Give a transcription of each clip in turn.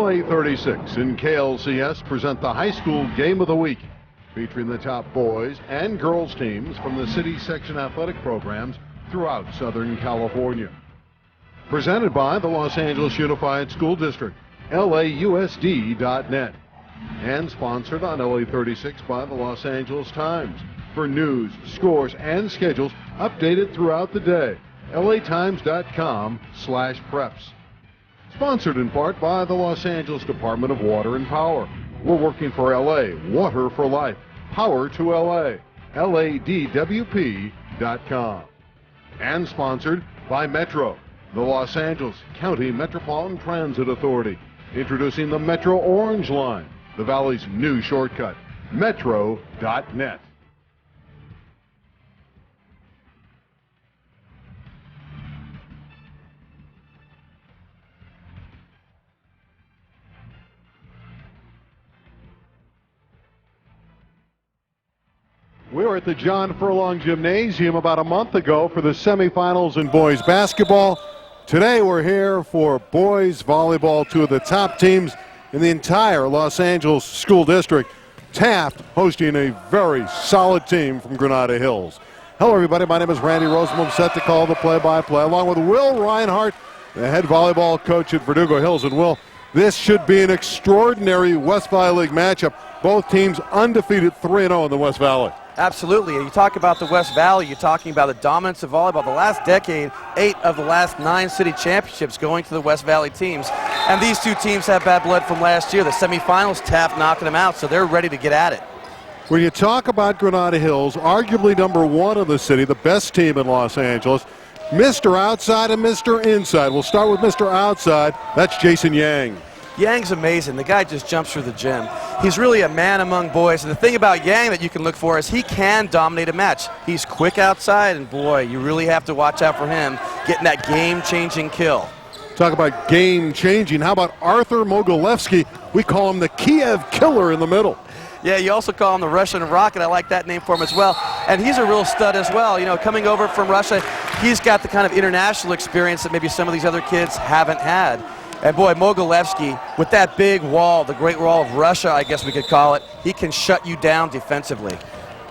LA 36 and KLCS present the high school game of the week, featuring the top boys and girls teams from the city section athletic programs throughout Southern California. Presented by the Los Angeles Unified School District, LAUSD.net, and sponsored on LA 36 by the Los Angeles Times. For news, scores, and schedules updated throughout the day, latimes.com/preps. Sponsored in part by the Los Angeles Department of Water and Power. We're working for LA, water for life, power to LA, LADWP.com. And sponsored by Metro, the Los Angeles County Metropolitan Transit Authority, introducing the Metro Orange Line, the Valley's new shortcut, metro.net. We were at the John Furlong Gymnasium about a month ago for the semifinals in boys basketball. Today we're here for boys volleyball, two of the top teams in the entire Los Angeles School District. Taft hosting a very solid team from Granada Hills. Hello everybody, my name is Randy Rosenblum, set to call the play-by-play along with Will Reinhardt, the head volleyball coach at Verdugo Hills. And Will, this should be an extraordinary West Valley League matchup. Both teams undefeated 3-0 in the West Valley. Absolutely. You talk about the West Valley, you're talking about the dominance of volleyball. The last decade, 8 of the last 9 city championships going to the West Valley teams. And these two teams have bad blood from last year. The semifinals, Taft knocking them out, so they're ready to get at it. When you talk about Granada Hills, arguably number 1 in the city, the best team in Los Angeles, Mr. Outside and Mr. Inside. We'll start with Mr. Outside. That's Jason Yang. Yang's amazing. The guy just jumps through the gym. He's really a man among boys. And the thing about Yang that you can look for is he can dominate a match. He's quick outside, and boy, you really have to watch out for him getting that game-changing kill. Talk about game-changing. How about Arthur Mogilevsky? We call him the Kiev Killer in the middle. Yeah, you also call him the Russian Rocket. I like that name for him as well. And he's a real stud as well. You know, coming over from Russia, he's got the kind of international experience that maybe some of these other kids haven't had. And boy, Mogilevsky, with that big wall, the Great Wall of Russia, I guess we could call it, he can shut you down defensively.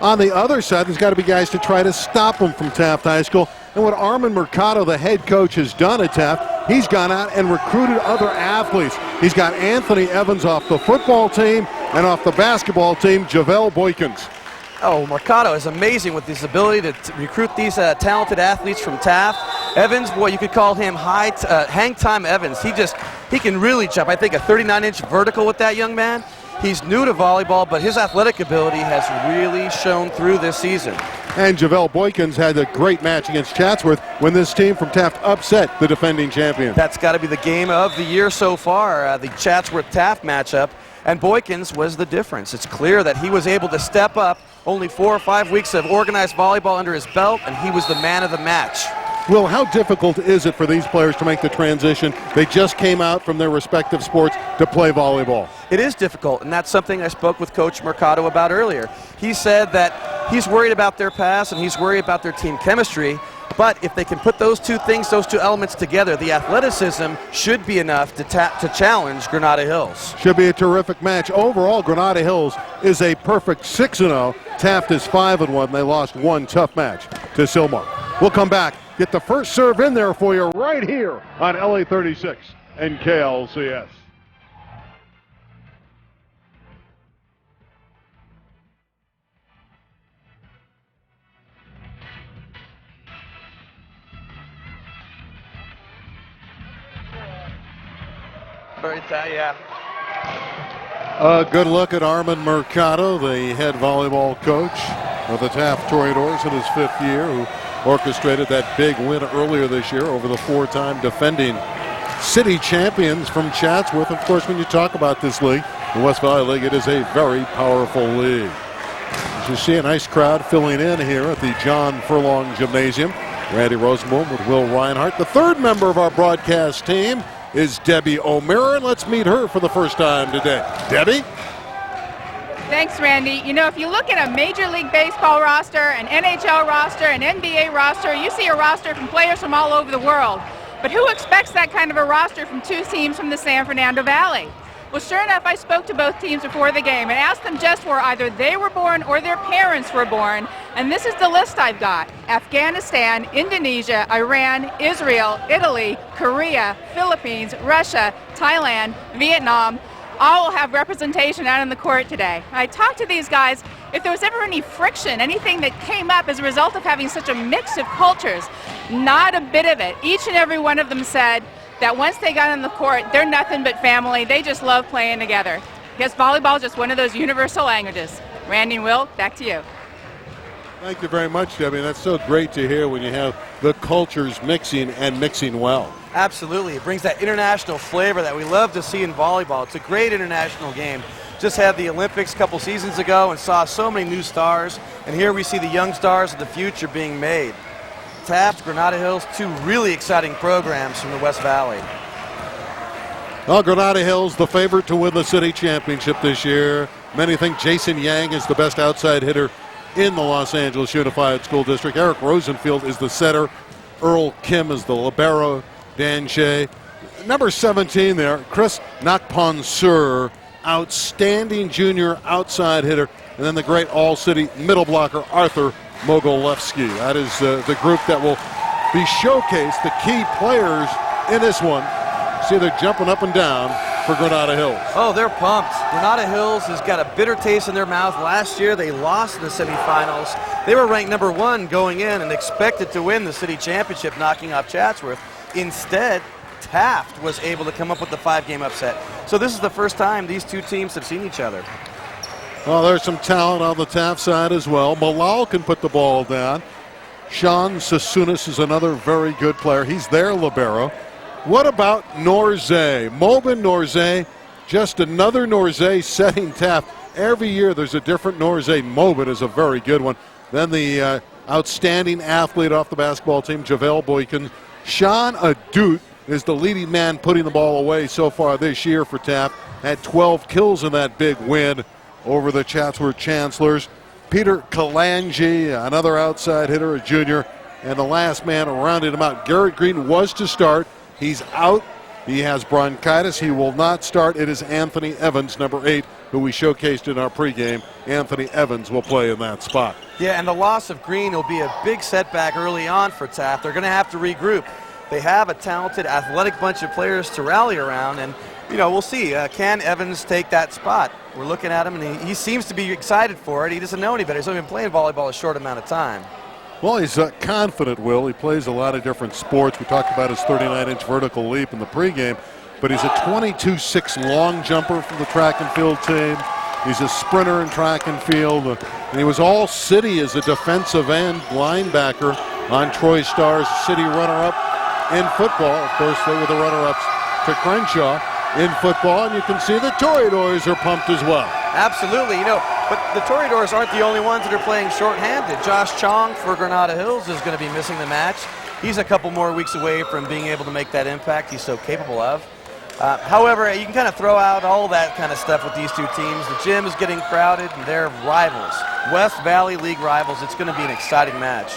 On the other side, there's got to be guys to try to stop him from Taft High School. And what Armand Mercado, the head coach, has done at Taft, he's gone out and recruited other athletes. He's got Anthony Evans off the football team, and off the basketball team, Javel Boykins. Oh, Mercado is amazing with his ability to recruit these talented athletes from Taft. Evans, boy, you could call him hang time Evans. He can really jump. I think a 39-inch vertical with that young man. He's new to volleyball, but his athletic ability has really shown through this season. And Javel Boykins had a great match against Chatsworth when this team from Taft upset the defending champion. That's got to be the game of the year so far, the Chatsworth-Taft matchup. And Boykins was the difference. It's clear that he was able to step up. Only 4 or 5 weeks of organized volleyball under his belt, and he was the man of the match. Will, how difficult is it for these players to make the transition? They just came out from their respective sports to play volleyball. It is difficult, and that's something I spoke with Coach Mercado about earlier. He said that he's worried about their pass and he's worried about their team chemistry, but if they can put those two things, those two elements together, the athleticism should be enough to challenge Granada Hills. Should be a terrific match. Overall, Granada Hills is a perfect 6-0. Taft is 5-1. They lost one tough match to Silmar. We'll come back, get the first serve in there for you right here on LA 36 and KLCS. Very tight, yeah. A good look at Armand Mercado, the head volleyball coach of the Taft Toreadors in his 5th year, who orchestrated that big win earlier this year over the 4-time defending city champions from Chatsworth. Of course, when you talk about this league, the West Valley League, it is a very powerful league. As you see, a nice crowd filling in here at the John Furlong Gymnasium. Randy Rosenblum with Will Reinhardt. The third member of our broadcast team is Debbie O'Meara, and let's meet her for the first time today. Debbie? Thanks, Randy. You know, if you look at a Major League Baseball roster, an NHL roster, an NBA roster, you see a roster from players from all over the world. But who expects that kind of a roster from two teams from the San Fernando Valley? Well, sure enough, I spoke to both teams before the game and asked them just where either they were born or their parents were born. And this is the list I've got: Afghanistan, Indonesia, Iran, Israel, Italy, Korea, Philippines, Russia, Thailand, Vietnam. All will have representation out on the court today. I talked to these guys if there was ever any friction, anything that came up as a result of having such a mix of cultures. Not a bit of it. Each and every one of them said that once they got on the court, they're nothing but family. They just love playing together. Because volleyball is just one of those universal languages. Randy and Will, back to you. Thank you very much, Debbie. That's so great to hear when you have the cultures mixing and mixing well. Absolutely. It brings that international flavor that we love to see in volleyball. It's a great international game. Just had the Olympics a couple seasons ago and saw so many new stars. And here we see the young stars of the future being made. Taft, Granada Hills, two really exciting programs from the West Valley. Well, Granada Hills, the favorite to win the city championship this year. Many think Jason Yang is the best outside hitter in the Los Angeles Unified School District. Eric Rosenfield is the setter. Earl Kim is the libero. Dan Shea. Number 17 there, Chris Nakponsur, outstanding junior outside hitter. And then the great all-city middle blocker, Arthur Mogilevsky. That is the group that will be showcased, the key players in this one. See, they're jumping up and down for Granada Hills. Oh, they're pumped. Granada Hills has got a bitter taste in their mouth. Last year, they lost in the semifinals. They were ranked number 1 going in and expected to win the city championship, knocking off Chatsworth. Instead, Taft was able to come up with the 5-game upset. So this is the first time these two teams have seen each other. Well, there's some talent on the Taft side as well. Malal can put the ball down. Sean Sasunas is another very good player. He's their libero. What about Norze? Mobin Norze, just another Norze setting Taft. Every year there's a different Norze. Mobin is a very good one. Then the outstanding athlete off the basketball team, Javel Boykin. Sean Adut is the leading man putting the ball away so far this year for Taft. Had 12 kills in that big win over the Chatsworth Chancellors. Peter Kalanji, another outside hitter, a junior, and the last man rounded him out. Garrett Green was to start. He's out. He has bronchitis. He will not start. It is Anthony Evans, number 8, who we showcased in our pregame. Anthony Evans will play in that spot. Yeah, and the loss of Green will be a big setback early on for Taft. They're going to have to regroup. They have a talented, athletic bunch of players to rally around, and, you know, we'll see. Can Evans take that spot? We're looking at him, and he seems to be excited for it. He doesn't know any better. He's only been playing volleyball a short amount of time. Well, he's confident, Will. He plays a lot of different sports. We talked about his 39-inch vertical leap in the pregame, but he's a 22.6 long jumper from the track and field team. He's a sprinter in track and field, and he was all city as a defensive end linebacker on Troy Star's city runner-up in football. Of course, they were the runner-ups to Crenshaw in football, and you can see the Toreadors are pumped as well. Absolutely, you know, but the Toreadors aren't the only ones that are playing shorthanded. Josh Chong for Granada Hills is going to be missing the match. He's a couple more weeks away from being able to make that impact he's so capable of. However, you can kind of throw out all that kind of stuff with these two teams. The gym is getting crowded, and they're rivals. West Valley League rivals. It's going to be an exciting match.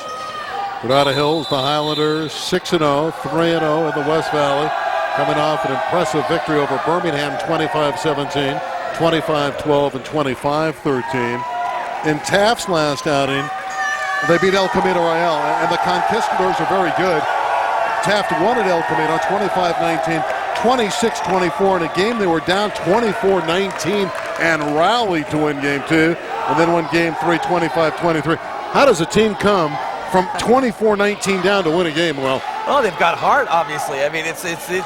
Granada Hills, the Highlanders, 6-0, 3-0 in the West Valley, coming off an impressive victory over Birmingham, 25-17, 25-12, and 25-13. In Taft's last outing, they beat El Camino Royale, and the Conquistadors are very good. Taft won at El Camino, 25-19, 26-24 in a game they were down 24-19 and rallied to win game 2, and then won game 3, 25-23. How does a team come from 24-19 down to win a game? Well, they've got heart, obviously. I mean, it's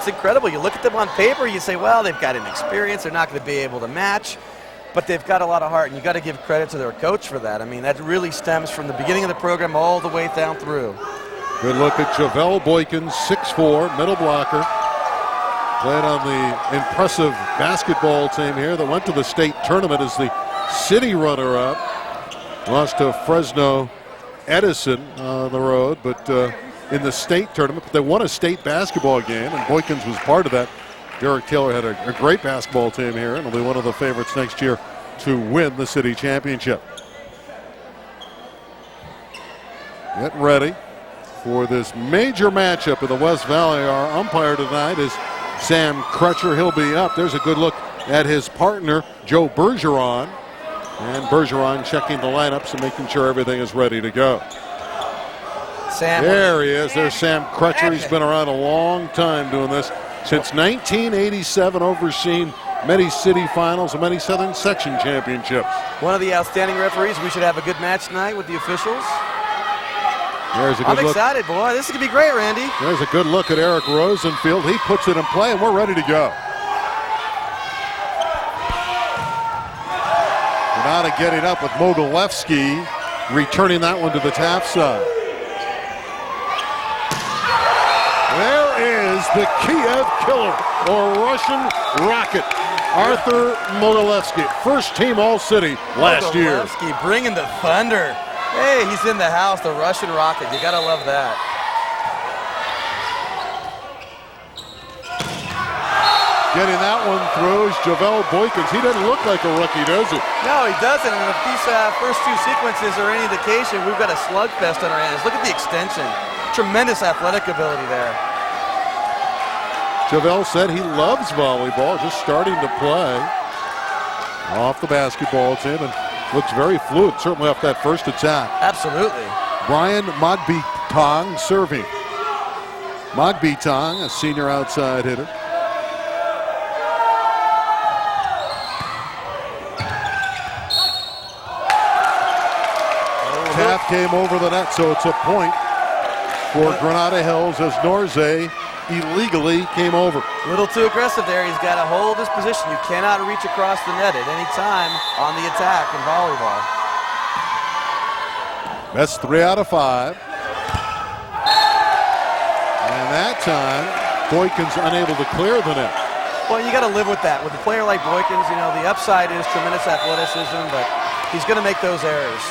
incredible. You look at them on paper, you say, well, they've got inexperience, they're not going to be able to match, but they've got a lot of heart, and you got to give credit to their coach for that. I mean, that really stems from the beginning of the program all the way down through. Good look at Javel Boykin, 6'4", middle blocker. Played on the impressive basketball team here that went to the state tournament as the city runner-up. Lost to Fresno Edison on the road, but in the state tournament. But they won a state basketball game, and Boykins was part of that. Derek Taylor had a great basketball team here, and will be one of the favorites next year to win the city championship. Get ready for this major matchup in the West Valley. Our umpire tonight is Sam Crutcher. He'll be up. There's a good look at his partner, Joe Bergeron. And Bergeron checking the lineups and making sure everything is ready to go. Sam. There he is. There's Sam Crutcher. He's been around a long time doing this. Since 1987, overseen many city finals and many Southern Section championships. One of the outstanding referees. We should have a good match tonight with the officials. There's a good I'm look. excited, boy. This is going to be great, Randy. There's a good look at Eric Rosenfield. He puts it in play, and we're ready to go. Granada getting up with Mogilevsky, returning that one to the Taft side. There is the Kiev killer, or Russian rocket, Arthur Mogilevsky. First team All-City last year. Mogilevsky bringing the thunder. Hey, he's in the house, the Russian rocket. You got to love that. Getting that one through is Javel Boykins. He doesn't look like a rookie, does he? No, he doesn't. And if these first two sequences are any indication, we've got a slugfest on our hands. Look at the extension. Tremendous athletic ability there. Javel said he loves volleyball, just starting to play. Off the basketball, it's in, and looks very fluid, certainly off that first attack. Absolutely. Brian Mogbitong serving. Mogbitong, a senior outside hitter. Taft came over the net, so it's a point for Granada Hills as Norze illegally came over. A little too aggressive there. He's got to hold his position. You cannot reach across the net at any time on the attack in volleyball. That's 3 out of 5. And that time, Boykins unable to clear the net. Well, you got to live with that. With a player like Boykins, you know, the upside is tremendous athleticism, but he's going to make those errors.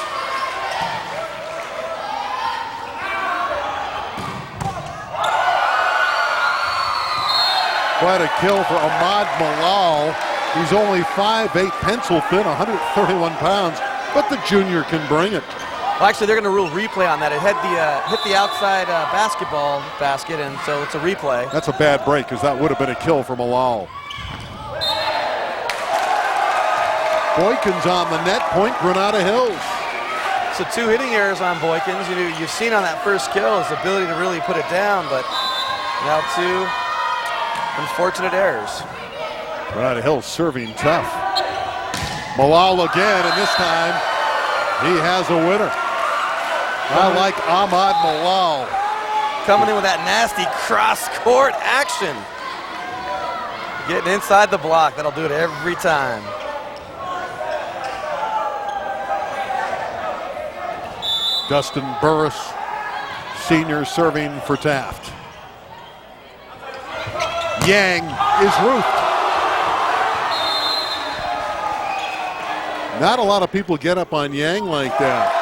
Quite a kill for Ahmad Malal. He's only 5'8", pencil thin, 131 pounds, but the junior can bring it. Well, actually, they're going to rule replay on that. It hit the outside basketball basket, and so it's a replay. That's a bad break, because that would have been a kill for Malal. Boykins on the net, point Granada Hills. So 2 hitting errors on Boykins. You've seen on that first kill his ability to really put it down, but now 2 unfortunate errors. Granada Hills serving tough. Malal again, and this time he has a winner. I like Ahmad Malal. Coming in with that nasty cross-court action. Getting inside the block, that'll do it every time. Dustin Burris, senior, serving for Taft. Yang is roofed. Not a lot of people get up on Yang like that.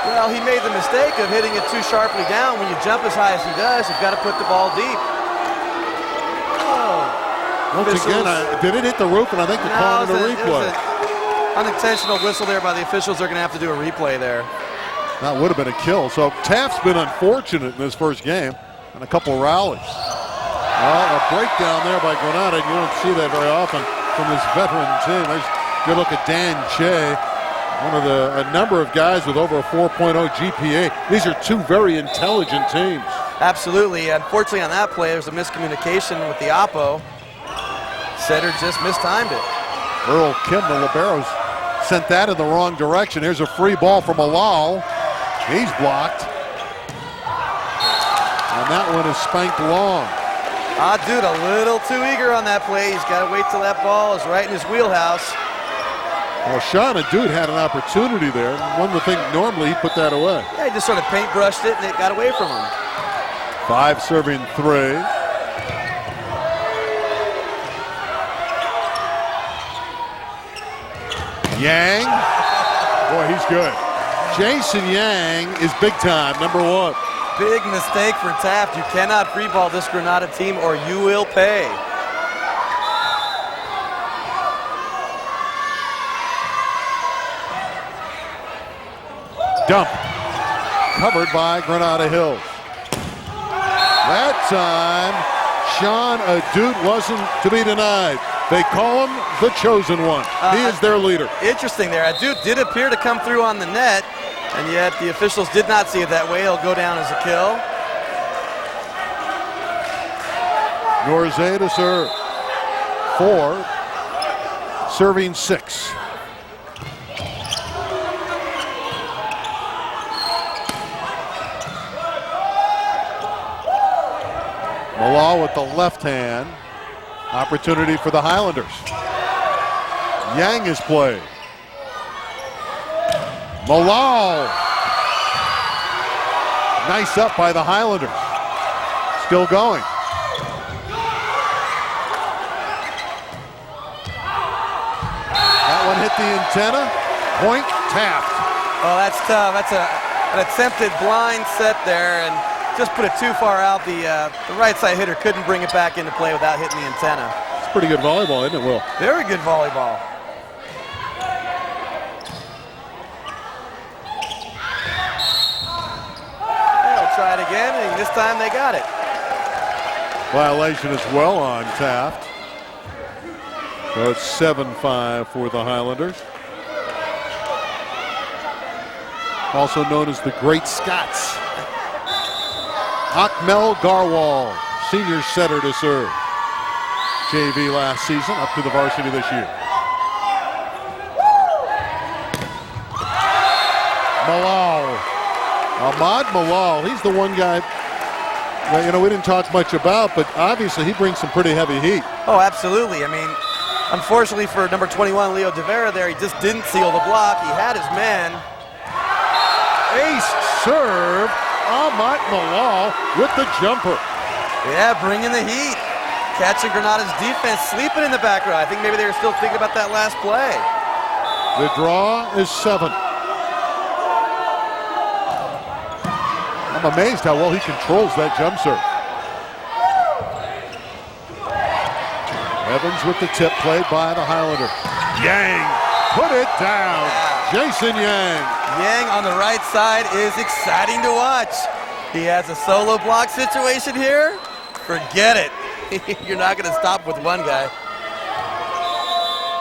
Well, he made the mistake of hitting it too sharply down. When you jump as high as he does, you've got to put the ball deep. Oh. Once again, did it hit the roof? And I think they're calling it a replay. It was an unintentional whistle there by the officials. They're going to have to do a replay there. That would have been a kill. So Taft's been unfortunate in this first game. And a couple rallies. Well, a breakdown there by Granada. You don't see that very often from this veteran team. There's a good look at Dan Che, one of a number of guys with over a 4.0 GPA. These are 2 very intelligent teams. Absolutely. Unfortunately, on that play, there's a miscommunication with the oppo. Setter just mistimed it. Earl Kim, the liberos, sent that in the wrong direction. Here's a free ball from Malal. He's blocked. And that one is spanked long. Dude, a little too eager on that play. He's got to wait till that ball is right in his wheelhouse. Well, Sean Dude had an opportunity there. One would think normally he'd put that away. Yeah, he just sort of paintbrushed it and it got away from him. 5 serving 3. Yang. Boy, he's good. Jason Yang is big time, number 1. Big mistake for Taft. You cannot free ball this Granada team or you will pay. Dump. Covered by Granada Hills. That time, Sean Adut wasn't to be denied. They call him the chosen one. He is their leader. Interesting there. Adut did appear to come through on the net, and yet the officials did not see it that way. He'll go down as a kill. Norze to serve. 4, serving 6. Malal with the left hand. Opportunity for the Highlanders. Yang is played. Malal. Nice up by the Highlanders. Still going. That one hit the antenna. Point Taft. Oh, that's tough. That's an attempted blind set there, and just put it too far out. The right side hitter couldn't bring it back into play without hitting the antenna. It's pretty good volleyball, isn't it, Will? Very good volleyball. They'll try it again, and this time they got it. Violation as well on Taft. So it's 7-5 for the Highlanders. Also known as the Great Scots. Akmel Garwal, senior setter to serve. JV last season, up to the varsity this year. Malal. Ahmad Malal, he's the one guy that, we didn't talk much about, but obviously he brings some pretty heavy heat. Oh, absolutely. I mean, unfortunately for number 21, Leo De Vera there, he just didn't seal the block. He had his man. Ace serve. Ahmad Malal with the jumper. Yeah, bringing the heat. Catching Granada's defense, sleeping in the back row. I think maybe they were still thinking about that last play. The draw is 7. I'm amazed how well he controls that jump serve. Evans with the tip, played by the Highlander. Yang put it down. Jason Yang. Yang on the right side is exciting to watch. He has a solo block situation here. Forget it. You're not going to stop with one guy.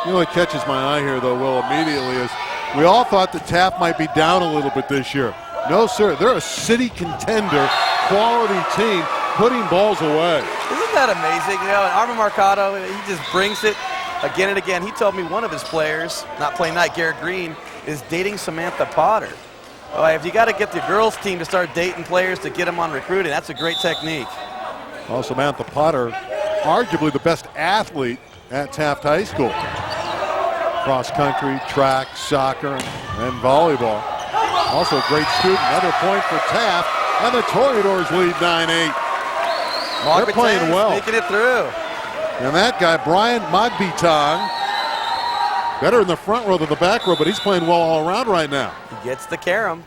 You know what catches my eye here, though, Will, immediately is we all thought that Taft might be down a little bit this year. No, sir. They're a city contender, quality team, putting balls away. Isn't that amazing? And Armand Mercado, he just brings it again and again. He told me one of his players, not playing night, Garrett Green, is dating Samantha Potter. If you got to get the girls team to start dating players to get them on recruiting, that's a great technique. Well, Samantha Potter, arguably the best athlete at Taft High School. Cross country, track, soccer, and volleyball. Also a great student. Another point for Taft, and the Toreadors lead 9-8. They're playing well. Making it through. And that guy, Brian Magbitang, better in the front row than the back row, but he's playing well all around right now. He gets the carom.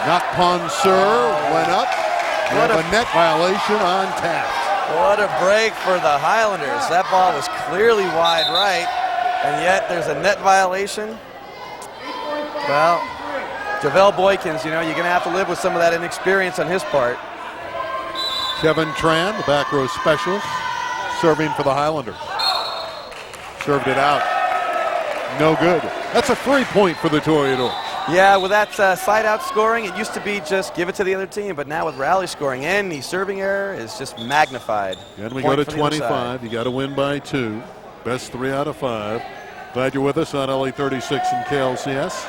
Nakpansur went up. What a net violation on Taft. What a break for the Highlanders. That ball was clearly wide right, and yet there's a net violation. Well, Javel Boykins, you're going to have to live with some of that inexperience on his part. Kevin Tran, the back row specialist, serving for the Highlanders. Served it out. No good. That's a 3-point for the Toreadors. Yeah, with that side-out scoring, it used to be just give it to the other team, but now with rally scoring, any serving error is just magnified. And we go to 25. You got to win by 2. Best 3 out of 5. Glad you're with us on LA 36 and KLCS.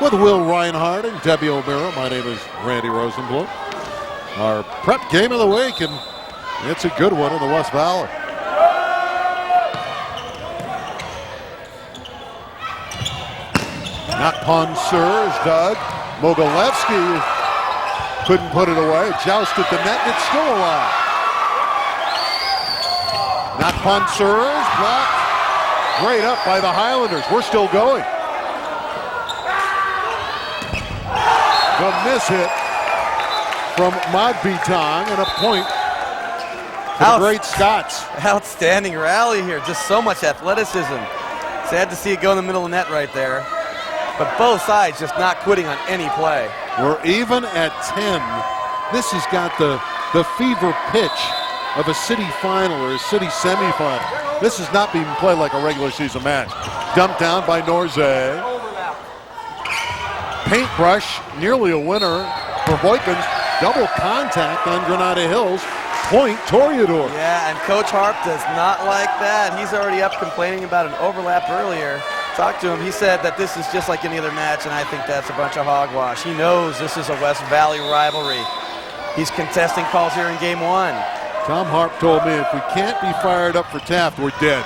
With Will Reinhardt and Debbie O'Meara, my name is Randy Rosenbluth. Our prep game of the week, and it's a good one in the West Valley. Nakpansur is dug. Mogilevsky couldn't put it away. Jousted the net, and it's still alive. Nakpansur is blocked. Great up by the Highlanders. We're still going. The miss hit from Magbitang, and a point for the Great Scots. Outstanding rally here. Just so much athleticism. Sad to see it go in the middle of the net right there. But both sides just not quitting on any play. We're even at 10. This has got the fever pitch of a city final or a city semifinal. This is not being played like a regular season match. Dumped down by Norze. Paintbrush, nearly a winner for Boykins. Double contact on Granada Hills. Point Toreador. Yeah, and Coach Harp does not like that. He's already up complaining about an overlap earlier. Talked to him. He said that this is just like any other match, and I think that's a bunch of hogwash. He knows this is a West Valley rivalry. He's contesting calls here in game 1. Tom Harp told me if we can't be fired up for Taft, we're dead.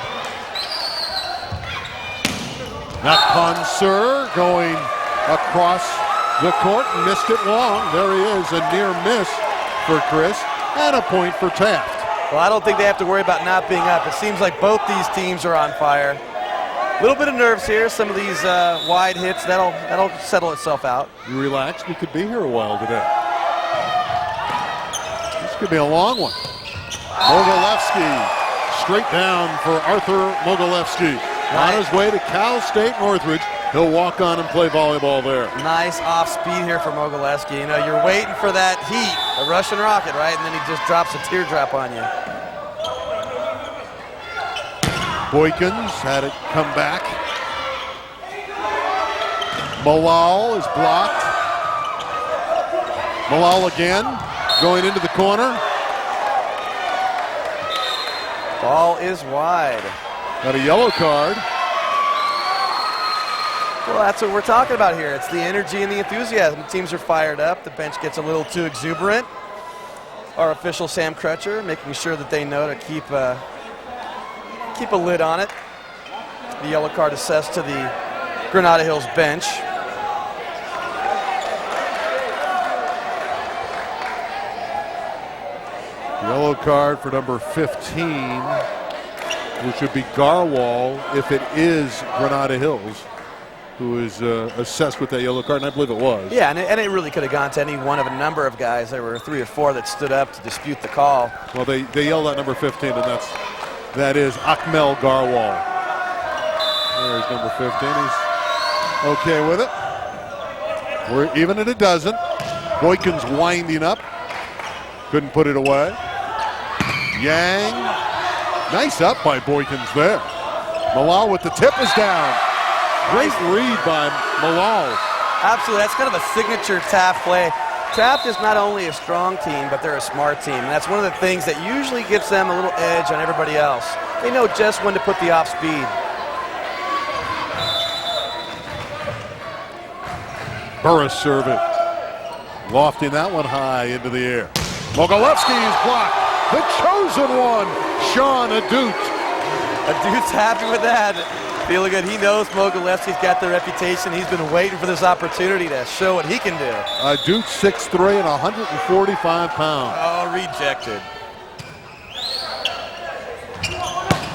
That Ponsur going across the court, missed it long. There he is, a near miss for Chris, and a point for Taft. Well, I don't think they have to worry about not being up. It seems like both these teams are on fire. A little bit of nerves here. Some of these wide hits, that'll settle itself out. You relaxed? We could be here a while today. This could be a long one. Mogilevsky straight down for Arthur Mogilevsky. On his way to Cal State Northridge. He'll walk on and play volleyball there. Nice off speed here for Mogilevsky. You know, you're waiting for that heat, a Russian rocket, right? And then he just drops a teardrop on you. Boykins had it come back. Malal is blocked. Malal again, going into the corner. Ball is wide. Got a yellow card. Well, that's what we're talking about here. It's the energy and the enthusiasm. Teams are fired up. The bench gets a little too exuberant. Our official, Sam Crutcher, making sure that they know to keep a lid on it. The yellow card assessed to the Granada Hills bench. Yellow card for number 15, which would be Garwal if it is Granada Hills who is assessed with that yellow card, and I believe it was. Yeah, and it really could have gone to any one of a number of guys. There were 3 or 4 that stood up to dispute the call. Well, they yelled at number 15, and that is Akmel Garwal. There's number 15. He's okay with it. We're even at a dozen. Boykins winding up. Couldn't put it away. Yang. Nice up by Boykins there. Malal with the tip is down. Great read by Malal. Absolutely. That's kind of a signature Taft play. Taft is not only a strong team, but they're a smart team. And that's one of the things that usually gives them a little edge on everybody else. They know just when to put the off speed. Burris serving. Lofting that one high into the air. Mogilevsky is blocked. The chosen one, Sean Adut. Adut's happy with that. Feeling good. He knows Mogilevsky's got the reputation. He's been waiting for this opportunity to show what he can do. Adut 6'3" and 145 pounds. Oh, rejected.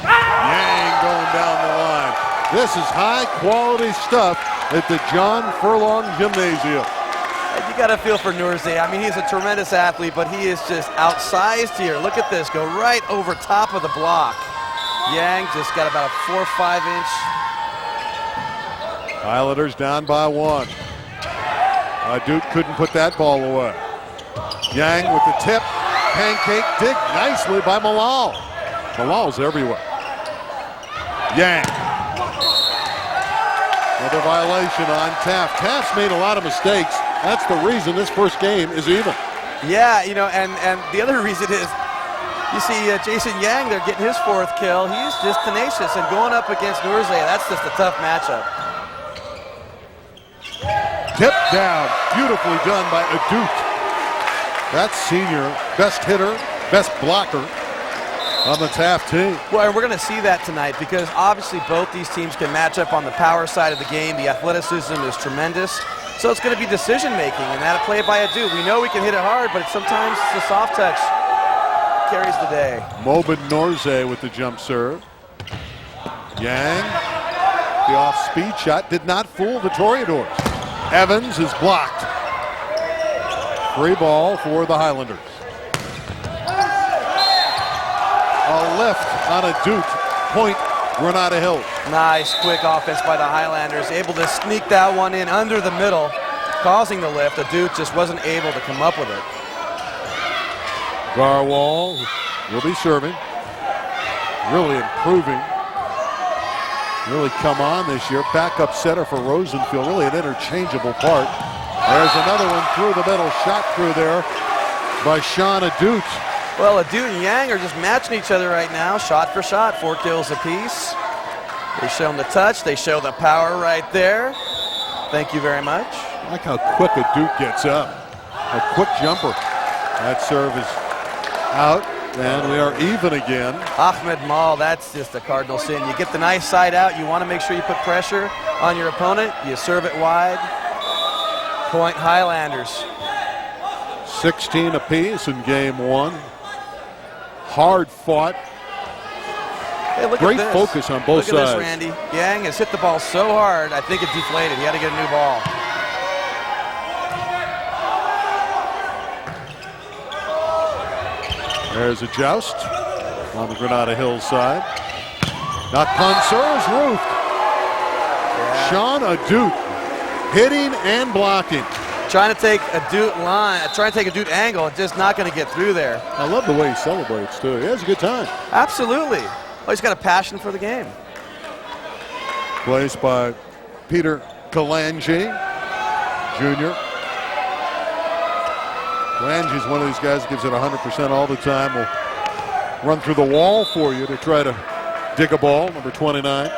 Yang going down the line. This is high quality stuff at the John Furlong Gymnasium. You got to feel for Nurze. I mean, he's a tremendous athlete, but he is just outsized here. Look at this. Go right over top of the block. Yang just got about a 4 or 5 inch. Islanders down by 1. Adut couldn't put that ball away. Yang with the tip. Pancake dig nicely by Malal. Malal's everywhere. Yang. Another violation on Taft. Taft's made a lot of mistakes. That's the reason this first game is even. Yeah, you know, and the other reason is, you see Jason Yang there getting his 4th kill. He's just tenacious, and going up against Nurze, that's just a tough matchup. Tip down, beautifully done by Adut. That's senior, best hitter, best blocker on the Taft team. Well, and we're going to see that tonight because obviously both these teams can match up on the power side of the game. The athleticism is tremendous. So it's going to be decision making, and that play by Adut. We know we can hit it hard, but sometimes the soft touch carries the day. Mobin Norze with the jump serve. Yang, the off-speed shot did not fool the Toreadors. Evans is blocked. Free ball for the Highlanders. A lift on Adut. Point Granada Hills. Nice quick offense by the Highlanders. Able to sneak that one in under the middle. causing the lift. Adut just wasn't able to come up with it. Garwal will be serving. Really improving. Really come on this year. Backup setter for Rosenfield. Really an interchangeable part. There's another one through the middle. Shot through there by Sean Adut. Well, Adut and Yang are just matching each other right now, shot for shot, 4 kills apiece. They show them the touch. They show the power right there. Thank you very much. I like how quick Adut gets up. A quick jumper. That serve is out, and we are even again. Ahmed Mal, that's just a cardinal sin. You get the nice side out. You want to make sure you put pressure on your opponent. You serve it wide. Point Highlanders. 16 apiece in game one. Hard fought. Hey, look Great at this. focus on both look sides. Look at this, Randy. Yang has hit the ball so hard, I think it deflated. He had to get a new ball. There's a joust on the Granada Hills side. Not Ponser's roofed. Yeah. Sean Adut hitting and blocking. Trying to take Adut line, trying to take Adut angle, just not going to get through there. I love the way he celebrates too. He has a good time. Absolutely. Oh, he's got a passion for the game. Placed by Peter Kalanji Jr. Kalanji's one of these guys that gives it 100% all the time. Will run through the wall for you to try to dig a ball, number 29.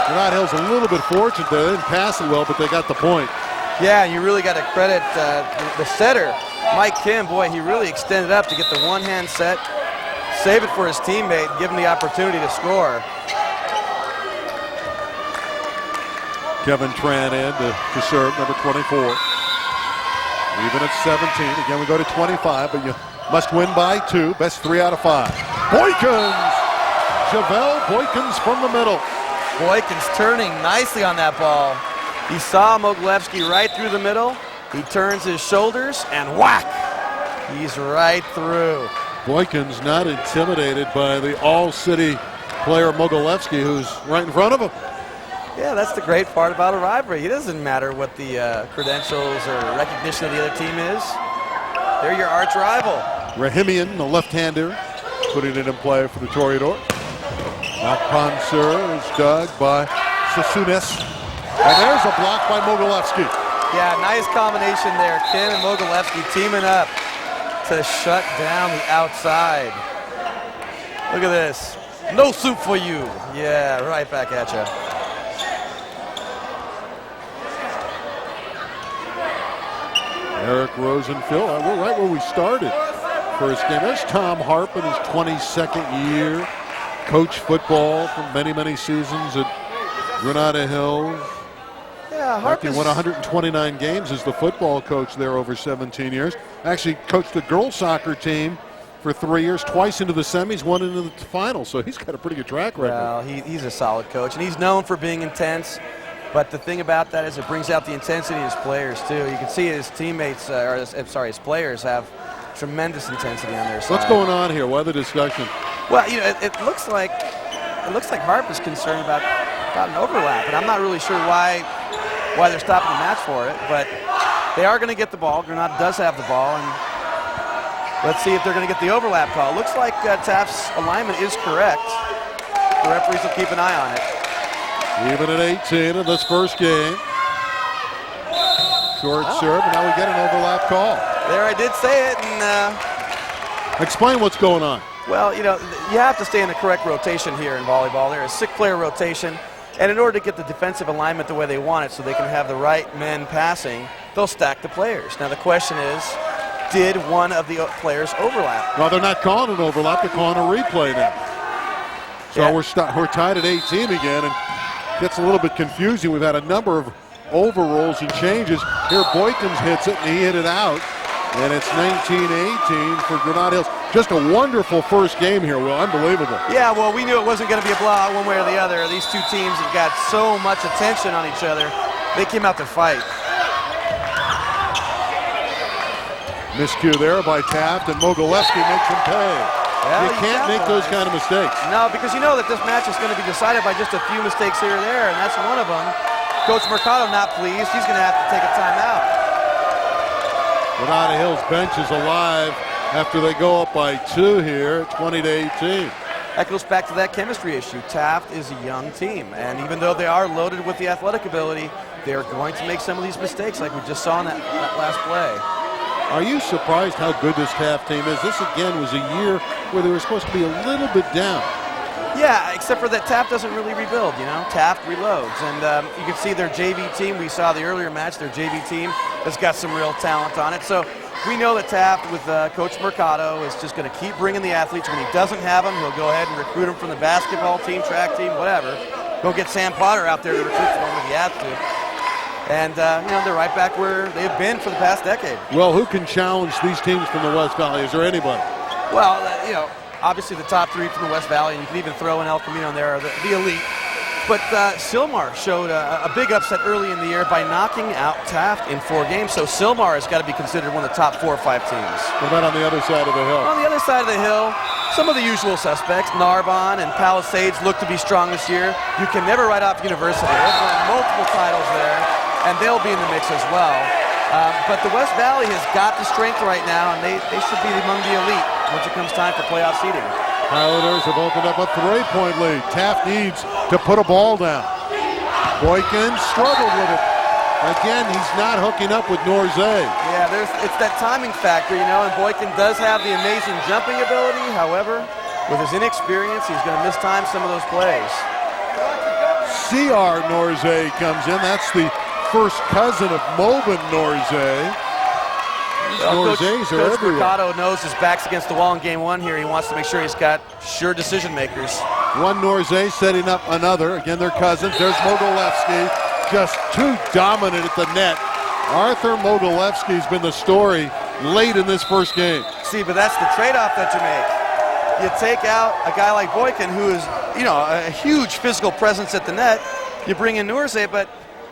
Granada Hills a little bit fortunate there. They didn't pass it well, but they got the point. Yeah, you really got to credit the setter, Mike Kim. Boy, he really extended up to get the one-hand set, save it for his teammate, give him the opportunity to score. Kevin Tran in to serve, number 24. Even at 17. Again, we go to 25, but you must win by 2. Best 3 out of 5. Boykins! Chevelle Boykins from the middle. Boykins turning nicely on that ball. He saw Mogilevsky right through the middle. He turns his shoulders and whack! He's right through. Boykins not intimidated by the all-city player Mogilevsky, who's right in front of him. Yeah, that's the great part about a rivalry. It doesn't matter what the credentials or recognition of the other team is. They're your arch rival. Rahimian, the left-hander, putting it in play for the Toreador. Now Ponser is dug by Sasunes. And there's a block by Mogilevsky. Yeah, nice combination there. Kim and Mogilevsky teaming up to shut down the outside. Look at this. No soup for you. Yeah, right back at you. Eric Rosenfield, we're right where we started. First game. There's Tom Harp in his 22nd year. Coached football for many, many seasons at Granada Hills. Yeah, Harp He won 129 games as the football coach there over 17 years. Actually coached the girls soccer team for 3 years, twice into the semis, one into the final. So he's got a pretty good track record. Well, he's a solid coach, and he's known for being intense. But the thing about that is it brings out the intensity of his players, too. You can see his teammates, his players have tremendous intensity on their side. What's going on here? Why the discussion? Well, you know, it looks like Harp is concerned about an overlap, and I'm not really sure why they're stopping the match for it. But they are going to get the ball. Granada does have the ball, and let's see if they're going to get the overlap call. Looks like Taft's alignment is correct. The referees will keep an eye on it. Even at 18 in this first game. Short serve, and now we get an overlap call. There, I did say it, and explain what's going on. well, you know, you have to stay in the correct rotation here in volleyball. There is 6-player rotation, and in order to get the defensive alignment the way they want it so they can have the right men passing, they'll stack the players. Now the question is, did one of the players overlap? Well, they're not calling an overlap, they're calling a replay now. So Yeah. we're tied at 18 again, and gets a little bit confusing. We've had a number of overrolls and changes. Here Boykins hits it, and he hit it out. And it's 19-18 for Granada Hills. Just a wonderful first game here, Will. Unbelievable. Yeah, well, we knew it wasn't going to be a blowout one way or the other. These two teams have got so much attention on each other. They came out to fight. Miscue there by Taft, and Mogilevsky makes him pay. Well, you can't make those kind of mistakes. No, because you know that this match is going to be decided by just a few mistakes here or there, and that's one of them. Coach Mercado not pleased. He's going to have to take a timeout. Granada Hills bench is alive after they go up by 2 here, 20-18. That goes back to that chemistry issue. Taft is a young team, and even though they are loaded with the athletic ability, they're going to make some of these mistakes like we just saw in that last play. Are you surprised how good this Taft team is? This, again, was a year where they were supposed to be a little bit down. Yeah, except for that Taft doesn't really rebuild, you know? Taft reloads, and you can see their JV team. We saw the earlier match, their JV team has got some real talent on it. So we know that Taft with Coach Mercado is just going to keep bringing the athletes. When he doesn't have them, he'll go ahead and recruit them from the basketball team, track team, whatever. Go get Sam Potter out there to recruit for him if he has to. And, you know, they're right back where they've been for the past decade. Well, who can challenge these teams from the West Valley? Is there anybody? Well, you know, obviously the top 3 from the West Valley, and you can even throw in El Camino in there, the elite. But Sylmar showed a big upset early in the year by knocking out Taft in 4 games. So Sylmar has got to be considered one of the top 4 or 5 teams. What about on the other side of the hill? On the other side of the hill, some of the usual suspects, Narbonne and Palisades, look to be strong this year. You can never write off University. They've won multiple titles there, and they'll be in the mix as well. But the West Valley has got the strength right now, and they should be among the elite once it comes time for playoff seeding. Highlanders have opened up a 3-point lead. Taft needs to put a ball down. Boykin struggled with it. Again, he's not hooking up with Norze. Yeah, it's that timing factor, you know, and Boykin does have the amazing jumping ability. However, with his inexperience, he's going to miss-time some of those plays. C.R. Norze comes in. That's the first cousin of Mobin Norze. Coach everywhere. Mercado knows his back's against the wall in game 1 here. He wants to make sure he's got sure decision makers. One Norze setting up another. Again, they're cousins. There's Mogilevsky, just too dominant at the net. Arthur Mogilevsky's been the story late in this first game. See, but that's the trade-off that you make. You take out a guy like Boykin, who is, you know, a huge physical presence at the net. You bring in Norze, but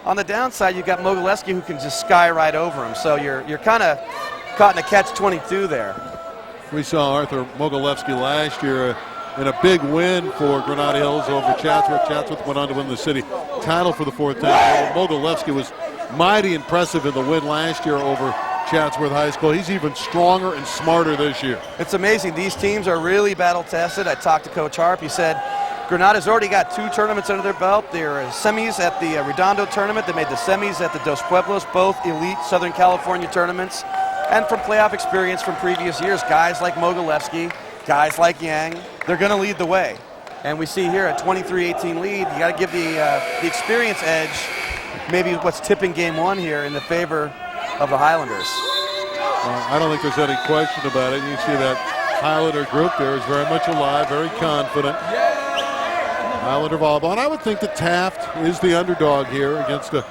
on the downside, you've got Mogilevsky who can just sky right over him. So you're kind of caught in a catch-22 there. We saw Arthur Mogilevsky last year in a big win for Granada Hills over Chatsworth. Chatsworth went on to win the city title for the 4th time. Mogilevsky was mighty impressive in the win last year over Chatsworth High School. He's even stronger and smarter this year. It's amazing. These teams are really battle-tested. I talked to Coach Harp. He said Granada's already got 2 tournaments under their belt. They're semis at the Redondo tournament. They made the semis at the Dos Pueblos, both elite Southern California tournaments. And from playoff experience from previous years, guys like Mogilevsky, guys like Yang, they're going to lead the way. And we see here a 23-18 lead. You got to give the experience edge, maybe what's tipping game 1 here in the favor of the Highlanders. I don't think there's any question about it. You see that Highlander group there is very much alive, very confident. Highlander volleyball. And I would think that Taft is the underdog here against a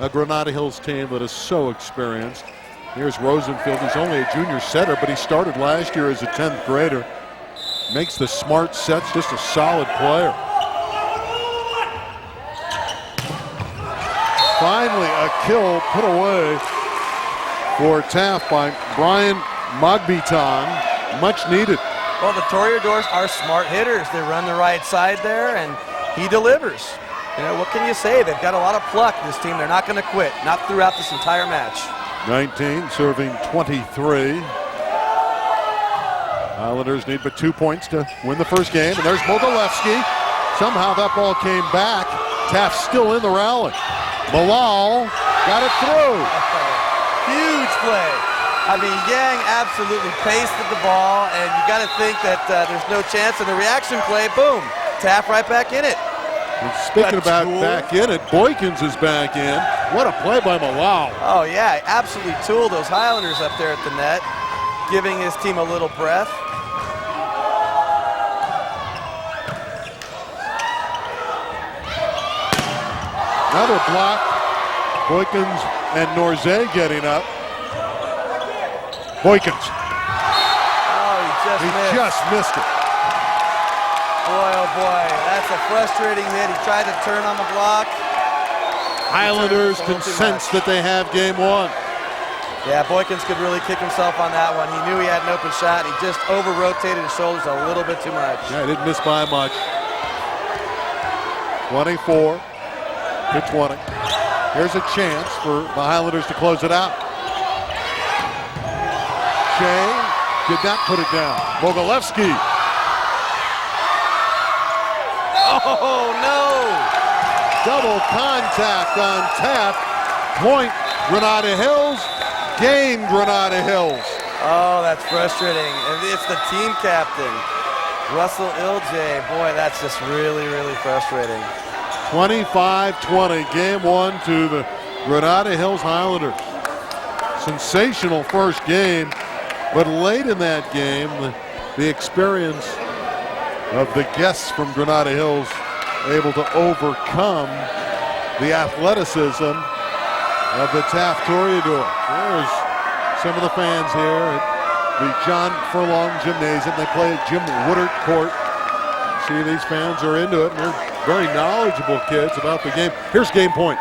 Granada Hills team that is so experienced. Here's Rosenfield. He's only a junior setter, but he started last year as a 10th grader. Makes the smart sets, just a solid player. Finally, a kill put away for Taft by Brian Magbitan. Much needed. Well, the Toreadors are smart hitters. They run the right side there, and he delivers. You know, what can you say? They've got a lot of pluck, this team. They're not going to quit, not throughout this entire match. 19 serving 23. Islanders need but 2 points to win the first game. And there's Mogilevsky. Somehow that ball came back. Taft still in the rally. Malal got it through. Huge play. I mean, Yang absolutely pasted the ball, and you got to think that there's no chance. And the reaction play, boom, Taft right back in it. And speaking about back in it, Boykins is back in. What a play by Malal. Oh, yeah, absolutely tooled those Highlanders up there at the net, giving his team a little breath. Another block. Boykins and Norze getting up. Boykins. Oh, he just missed it. Boy, oh boy, that's a frustrating hit. He tried to turn on the block. Highlanders can sense that they have game 1. Yeah, Boykins could really kick himself on that one. He knew he had an open shot. He just over-rotated his shoulders a little bit too much. Yeah, he didn't miss by much. 24 to 20. Here's a chance for the Highlanders to close it out. Shea did not put it down. Mogilevsky. Oh, no! Double contact on Taft. Point, Granada Hills. Game, Granada Hills. Oh, that's frustrating. And it's the team captain, Russell Ilje. Boy, that's just really, really frustrating. 25-20, game one to the Granada Hills Highlanders. Sensational first game, but late in that game, the experience of the guests from Granada Hills able to overcome the athleticism of the Taft Toreadors. There's some of the fans here at the John Furlong Gymnasium. They play at Jim Woodard Court. See, these fans are into it, and they're very knowledgeable kids about the game. Here's game point.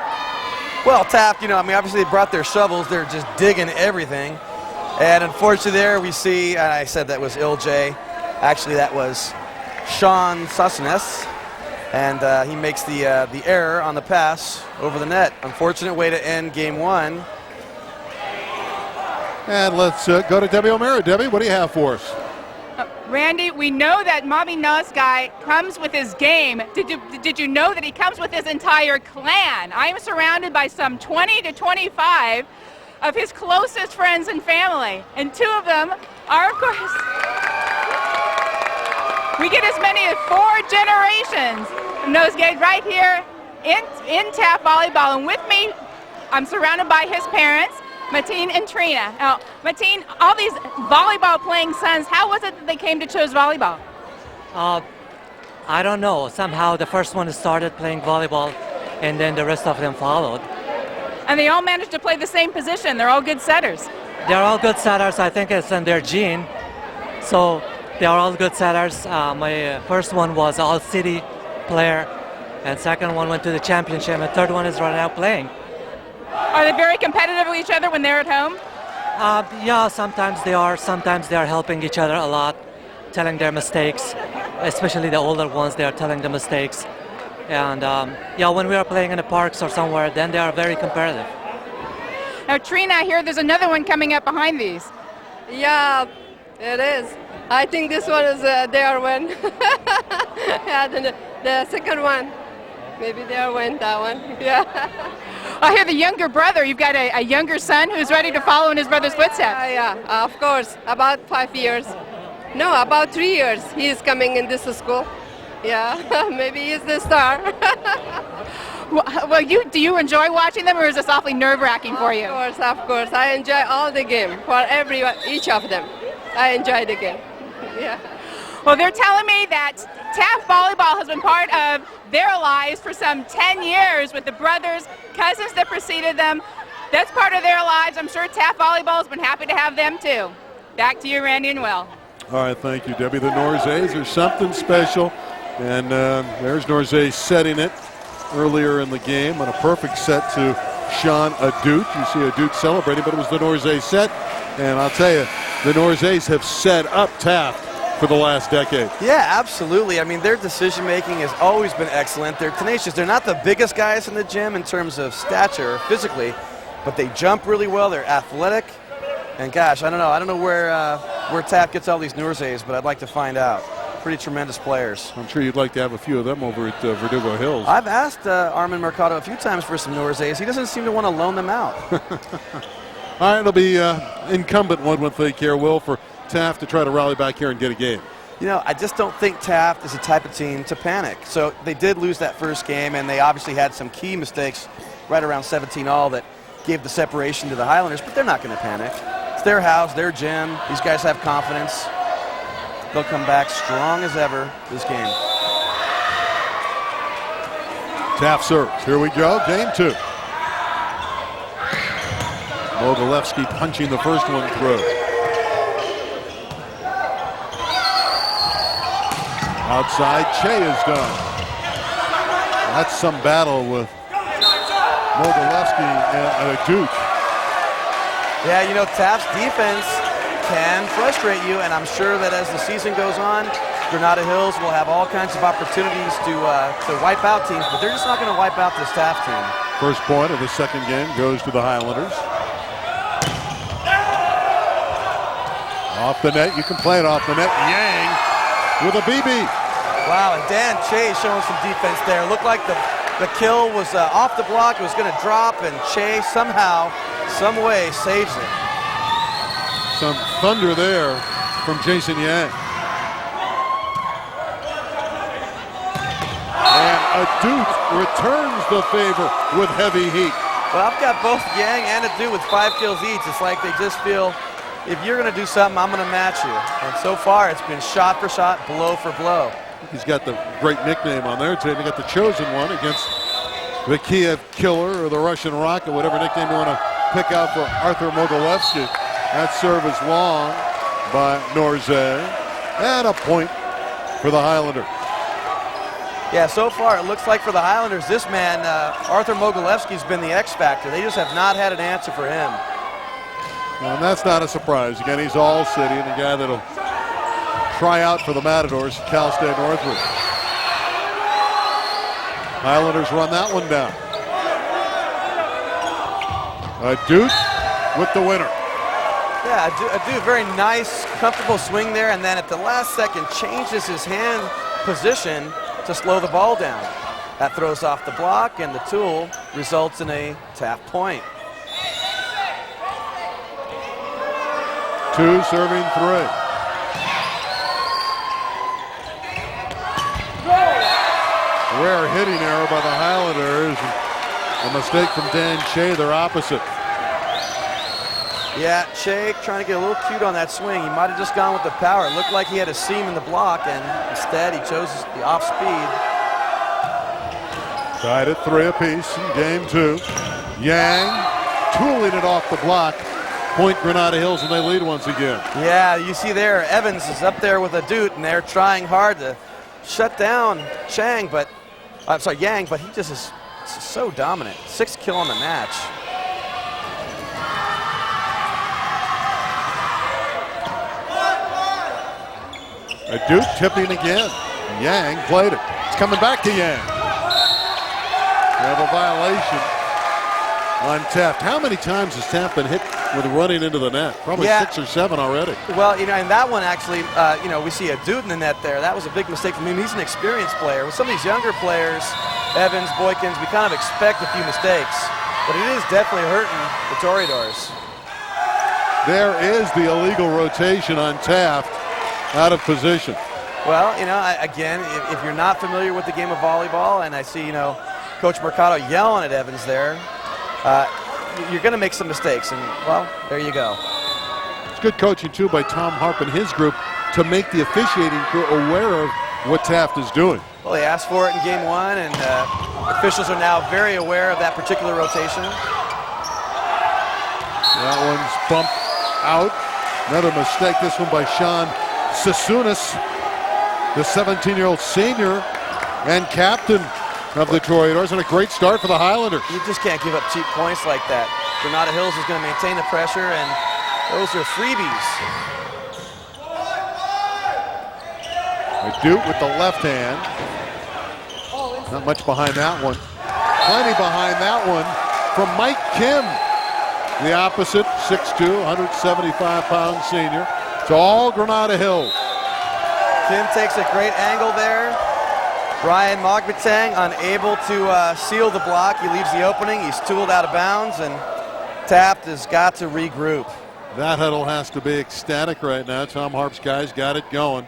Well, Taft, obviously they brought their shovels. They're just digging everything. And unfortunately there we see, and I said that was Ilje. Actually, that was Sean Sussenes. And he makes the error on the pass over the net. Unfortunate way to end game one. And let's go to Debbie O'Mara. Debbie, what do you have for us? Randy, we know that Mommy Nuss guy comes with his game. Did you know that he comes with his entire clan? I am surrounded by some 20 to 25 of his closest friends and family. And two of them are, of course, we get as many as 4 generations of Nosegay right here in Taft Volleyball. And with me, I'm surrounded by his parents, Mateen and Trina. Now, Mateen, all these volleyball-playing sons, how was it that they came to choose volleyball? I don't know. Somehow the first one started playing volleyball, and then the rest of them followed. And they all managed to play the same position. They're all good setters. They're all good setters. I think it's in their gene. So they are all good setters. My first one was all-city player, and second one went to the championship, and third one is right now playing. Are they very competitive with each other when they're at home? Yeah, sometimes they are. Sometimes they are helping each other a lot, telling their mistakes. Especially the older ones, they are telling the mistakes. And yeah, when we are playing in the parks or somewhere, then they are very competitive. Now, Trina, I hear there's another one coming up behind these. Yeah, it is. I think this one is their win. Yeah, the second one. Maybe they'll win that one. Yeah. I hear the younger brother. You've got a younger son who's ready to follow in his brother's footsteps. Yeah, of course. About 5 years. No, about 3 years. He is coming in this school. Yeah, maybe he's the star. Well, do you enjoy watching them, or is this awfully nerve-wracking for you? Of course. I enjoy all the game for each of them. I enjoy the game. Yeah. Well, they're telling me that Taft Volleyball has been part of their lives for some 10 years with the brothers, cousins that preceded them. That's part of their lives. I'm sure Taft Volleyball has been happy to have them too. Back to you, Randy and Will. All right, thank you, Debbie. The Norzays are something special. And there's Norzay setting it earlier in the game on a perfect set to Sean Adut. You see Adut celebrating, but it was the Norzay set. And I'll tell you, the Norzays have set up Taft for the last decade. Yeah, absolutely. I mean, their decision-making has always been excellent. They're tenacious. They're not the biggest guys in the gym in terms of stature physically, but they jump really well. They're athletic. And gosh, I don't know where Taft gets all these Norzays, but I'd like to find out. Pretty tremendous players. I'm sure you'd like to have a few of them over at Verdugo Hills. I've asked Armand Mercado a few times for some Norzays. He doesn't seem to want to loan them out. All right, it'll be incumbent, one would think here, Will, for Taft to try to rally back here and get a game. You know, I just don't think Taft is the type of team to panic. So they did lose that first game, and they obviously had some key mistakes right around 17-all that gave the separation to the Highlanders, but they're not going to panic. It's their house, their gym. These guys have confidence. They'll come back strong as ever this game. Taft serves. Here we go, game two. Mogilevsky punching the first one through. Outside, Che is done. That's some battle with Mogilevsky and Adut. Yeah, you know, Taft's defense can frustrate you, and I'm sure that as the season goes on, Granada Hills will have all kinds of opportunities to wipe out teams, but they're just not going to wipe out this Taft team. First point of the second game goes to the Highlanders. Off the net, you can play it off the net. Yang with a BB. Wow, and Dan Che showing some defense there. Looked like the kill was off the block. It was going to drop, and Che somehow, some way saves it. Some thunder there from Jason Yang. And Adut returns the favor with heavy heat. Well, I've got both Yang and Adut with 5 kills each. It's like they just feel, if you're going to do something, I'm going to match you. And so far, it's been shot for shot, blow for blow. He's got the great nickname on there today. They got the chosen one against the Kiev Killer or the Russian Rocket, whatever nickname you want to pick out for Arthur Mogilevsky. That serve is long by Norze. And a point for the Highlanders. Yeah, so far it looks like for the Highlanders, this man, Arthur Mogilevsky's been the X factor. They just have not had an answer for him. And that's not a surprise. Again, he's all city and a guy that'll try out for the Matadors, Cal State Northwood. Highlanders run that one down. Adut with the winner. Yeah, Adut, very nice, comfortable swing there, and then at the last second changes his hand position to slow the ball down. That throws off the block, and the tool results in a Taft point. 2 serving 3. Rare hitting error by the Highlanders. A mistake from Dan Che, their opposite. Yeah, Che trying to get a little cute on that swing. He might have just gone with the power. It looked like he had a seam in the block, and instead he chose the off speed. Tied at 3 apiece in game 2. Yang tooling it off the block. Point Granada Hills, and they lead once again. Yeah, you see there, Evans is up there with Adut, and they're trying hard to shut down Yang, but he just is so dominant. 6th kill on the match. Adut tipping again. Yang played it. It's coming back to Yang. We have a violation on Taft. How many times has Taft been hit with running into the net? Probably 6 or 7 already. Well, you know, and that one actually, we see Adut in the net there. That was a big mistake for him. He's an experienced player. With some of these younger players, Evans, Boykins, we kind of expect a few mistakes, but it is definitely hurting the Toreadors. There is the illegal rotation on Taft, out of position. Well, you know, again, if you're not familiar with the game of volleyball, and I see, you know, Coach Mercado yelling at Evans there, you're going to make some mistakes, and, well, there you go. It's good coaching, too, by Tom Harp and his group to make the officiating crew aware of what Taft is doing. Well, they asked for it in game 1, and officials are now very aware of that particular rotation. That one's bumped out. Another mistake, this one by Sean Sasunas, the 17-year-old senior and captain of the Toreadors, and a great start for the Highlanders. You just can't give up cheap points like that. Granada Hills is going to maintain the pressure, and those are freebies. Adut with the left hand. Not much behind that one. Plenty behind that one from Mike Kim. The opposite, 6'2", 175-pound senior. It's all Granada Hills. Kim takes a great angle there. Brian Mogbitang unable to seal the block. He leaves the opening. He's tooled out of bounds, and Taft has got to regroup. That huddle has to be ecstatic right now. Tom Harp's guys got it going.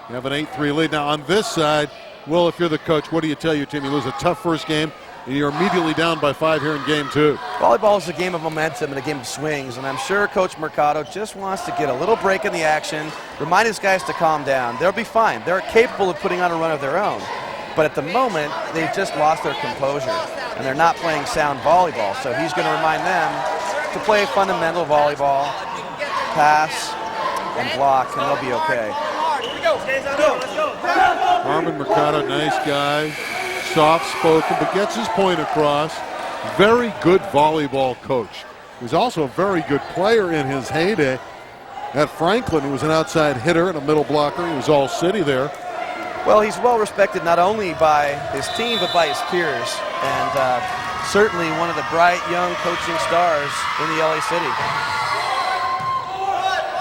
You have an 8-3 lead. Now on this side, Will, if you're the coach, what do you tell your team? You lose a tough first game, and you're immediately down by 5 here in game 2. Volleyball is a game of momentum and a game of swings, and I'm sure Coach Mercado just wants to get a little break in the action, remind his guys to calm down. They'll be fine. They're capable of putting on a run of their own. But at the moment, they've just lost their composure, and they're not playing sound volleyball. So he's going to remind them to play fundamental volleyball, pass, and block, and they'll be okay. Armin Mercado, nice guy, soft-spoken, but gets his point across. Very good volleyball coach. He's also a very good player in his heyday. At Franklin, he was an outside hitter and a middle blocker. He was all city there. Well, he's well respected not only by his team, but by his peers. And certainly one of the bright young coaching stars in the LA City.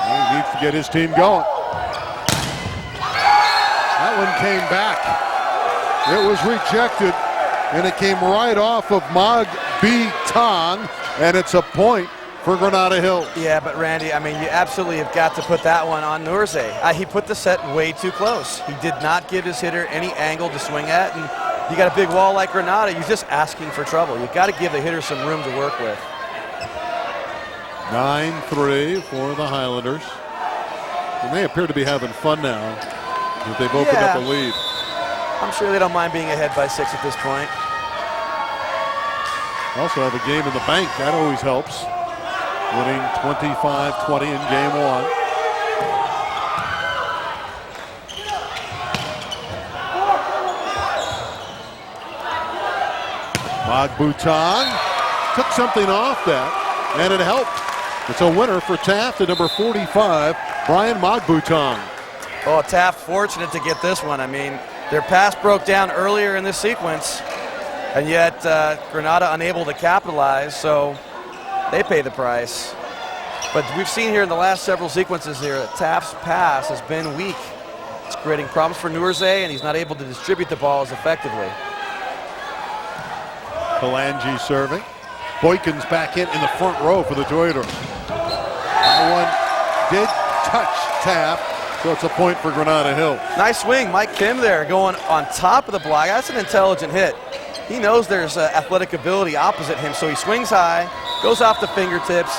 He needs to get his team going. That one came back. It was rejected, and it came right off of Mag B. Tong, and it's a point for Granada Hills. Yeah, but Randy, I mean, you absolutely have got to put that one on Nurze. He put the set way too close. He did not give his hitter any angle to swing at, and you got a big wall like Granada, you're just asking for trouble. You've got to give the hitter some room to work with. 9-3 for the Highlanders. And they appear to be having fun now that they've opened up a lead. I'm sure they don't mind being ahead by 6 at this point. Also have a game in the bank. That always helps. Winning 25-20 in game 1. Magbutong took something off that, and it helped. It's a winner for Taft at number 45, Brian Magbutong. Oh, Taft fortunate to get this one. I mean, their pass broke down earlier in this sequence, and yet Granada unable to capitalize, so they pay the price. But we've seen here in the last several sequences here that Taft's pass has been weak. It's creating problems for Nurze, and he's not able to distribute the ball as effectively. Kalanji serving. Boykins back in the front row for the Toreadors. That one did touch Taft, so it's a point for Granada Hills. Nice swing, Mike Kim there going on top of the block. That's an intelligent hit. He knows there's athletic ability opposite him, so he swings high, goes off the fingertips.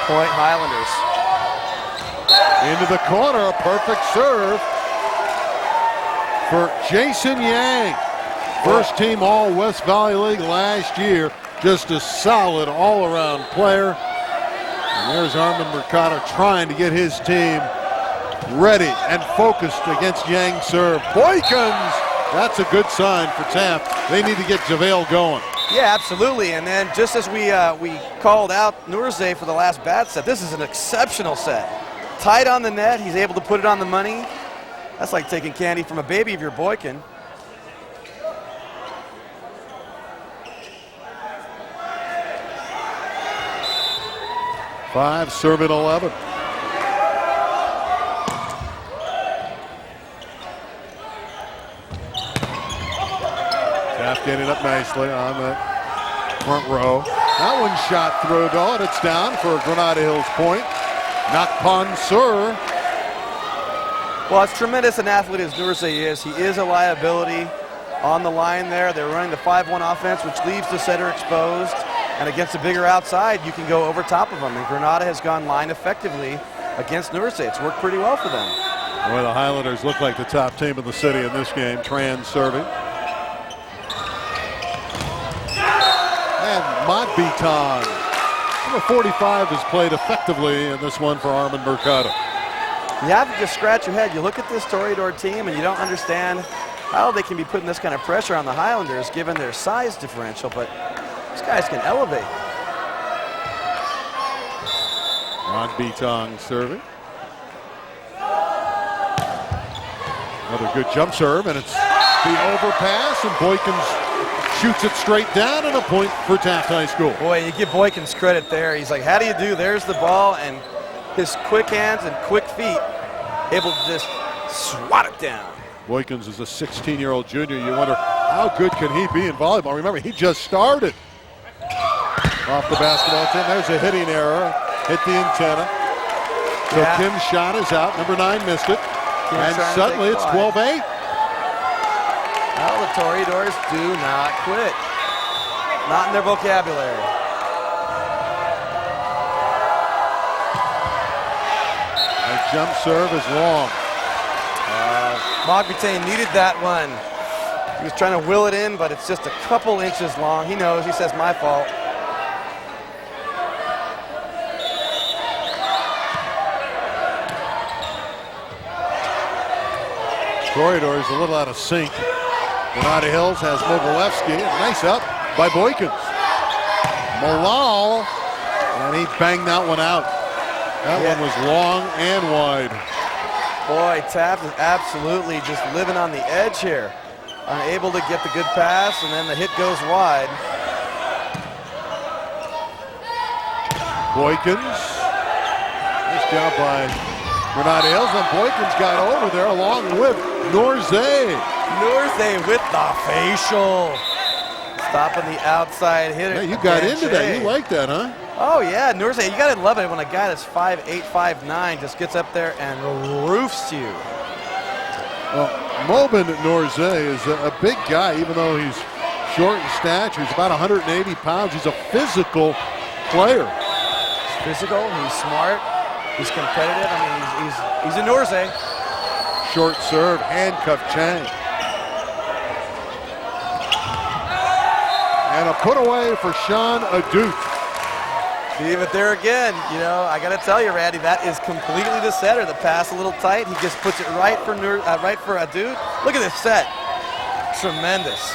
Point Highlanders. Into the corner, a perfect serve for Jason Yang. First team All West Valley League last year. Just a solid all-around player. And there's Armand Mercado trying to get his team ready and focused against Yang's serve. Boykins! That's a good sign for Taft. They need to get JaVale going. Yeah, absolutely. And then just as we called out Nurze for the last bad set, this is an exceptional set. Tight on the net, he's able to put it on the money. That's like taking candy from a baby if you're Boykin. Five, serve at 11. Taft getting up nicely on the front row. That one shot through though, and it's down for Granada Hills point. Nakpon Sur. Well, as tremendous an athlete as Nurze is, he is a liability on the line there. They're running the 5-1 offense, which leaves the setter exposed. And against a bigger outside, you can go over top of them. And Granada has gone line effectively against Nurze. It's worked pretty well for them. Boy, the Highlanders look like the top team in the city in this game. Tran serving. And Magbutong, number 45, has played effectively in this one for Armand Mercado. You have to just scratch your head. You look at this Toreador team and you don't understand how they can be putting this kind of pressure on the Highlanders given their size differential, but these guys can elevate. Magbutong serving. Another good jump serve, and it's the overpass, and Boykins shoots it straight down, and a point for Taft High School. Boy, you give Boykins credit there. He's like, how do you do? There's the ball, and his quick hands and quick feet able to just swat it down. Boykins is a 16-year-old junior. You wonder, how good can he be in volleyball? Remember, he just started. Off the basketball team, there's a hitting error. Hit the antenna. So Kim's shot is out. Number 9 missed it. And suddenly it's 12-8. Well, the Toreadors do not quit. Not in their vocabulary. The jump serve is long. Magbutong needed that one. He was trying to will it in, but it's just a couple inches long. He knows. He says, my fault. Toreador is a little out of sync. Granada Hills has Mogilevsky. Nice up by Boykins. Malal, and he banged that one out. That one was long and wide. Boy, Taft is absolutely just living on the edge here. Unable to get the good pass, and then the hit goes wide. Boykins. Nice job by Granada Hills, and Boykins got over there along with Norze. Norze with the facial. Stopping the outside hitter. Yeah, you got into that. You like that, huh? Oh, yeah. Norze, you got to love it when a guy that's 5'8", 5'9", just gets up there and roofs you. Well, Mobin Norze is a big guy, even though he's short in stature. He's about 180 pounds. He's a physical player. He's physical. He's smart. He's competitive. I mean, he's a Norze. Short serve, handcuff Chang. And a put away for Sean Adut. See, but there again, you know, I got to tell you, Randy, that is completely the setter. The pass a little tight. He just puts it right for Adut. Look at this set. Tremendous.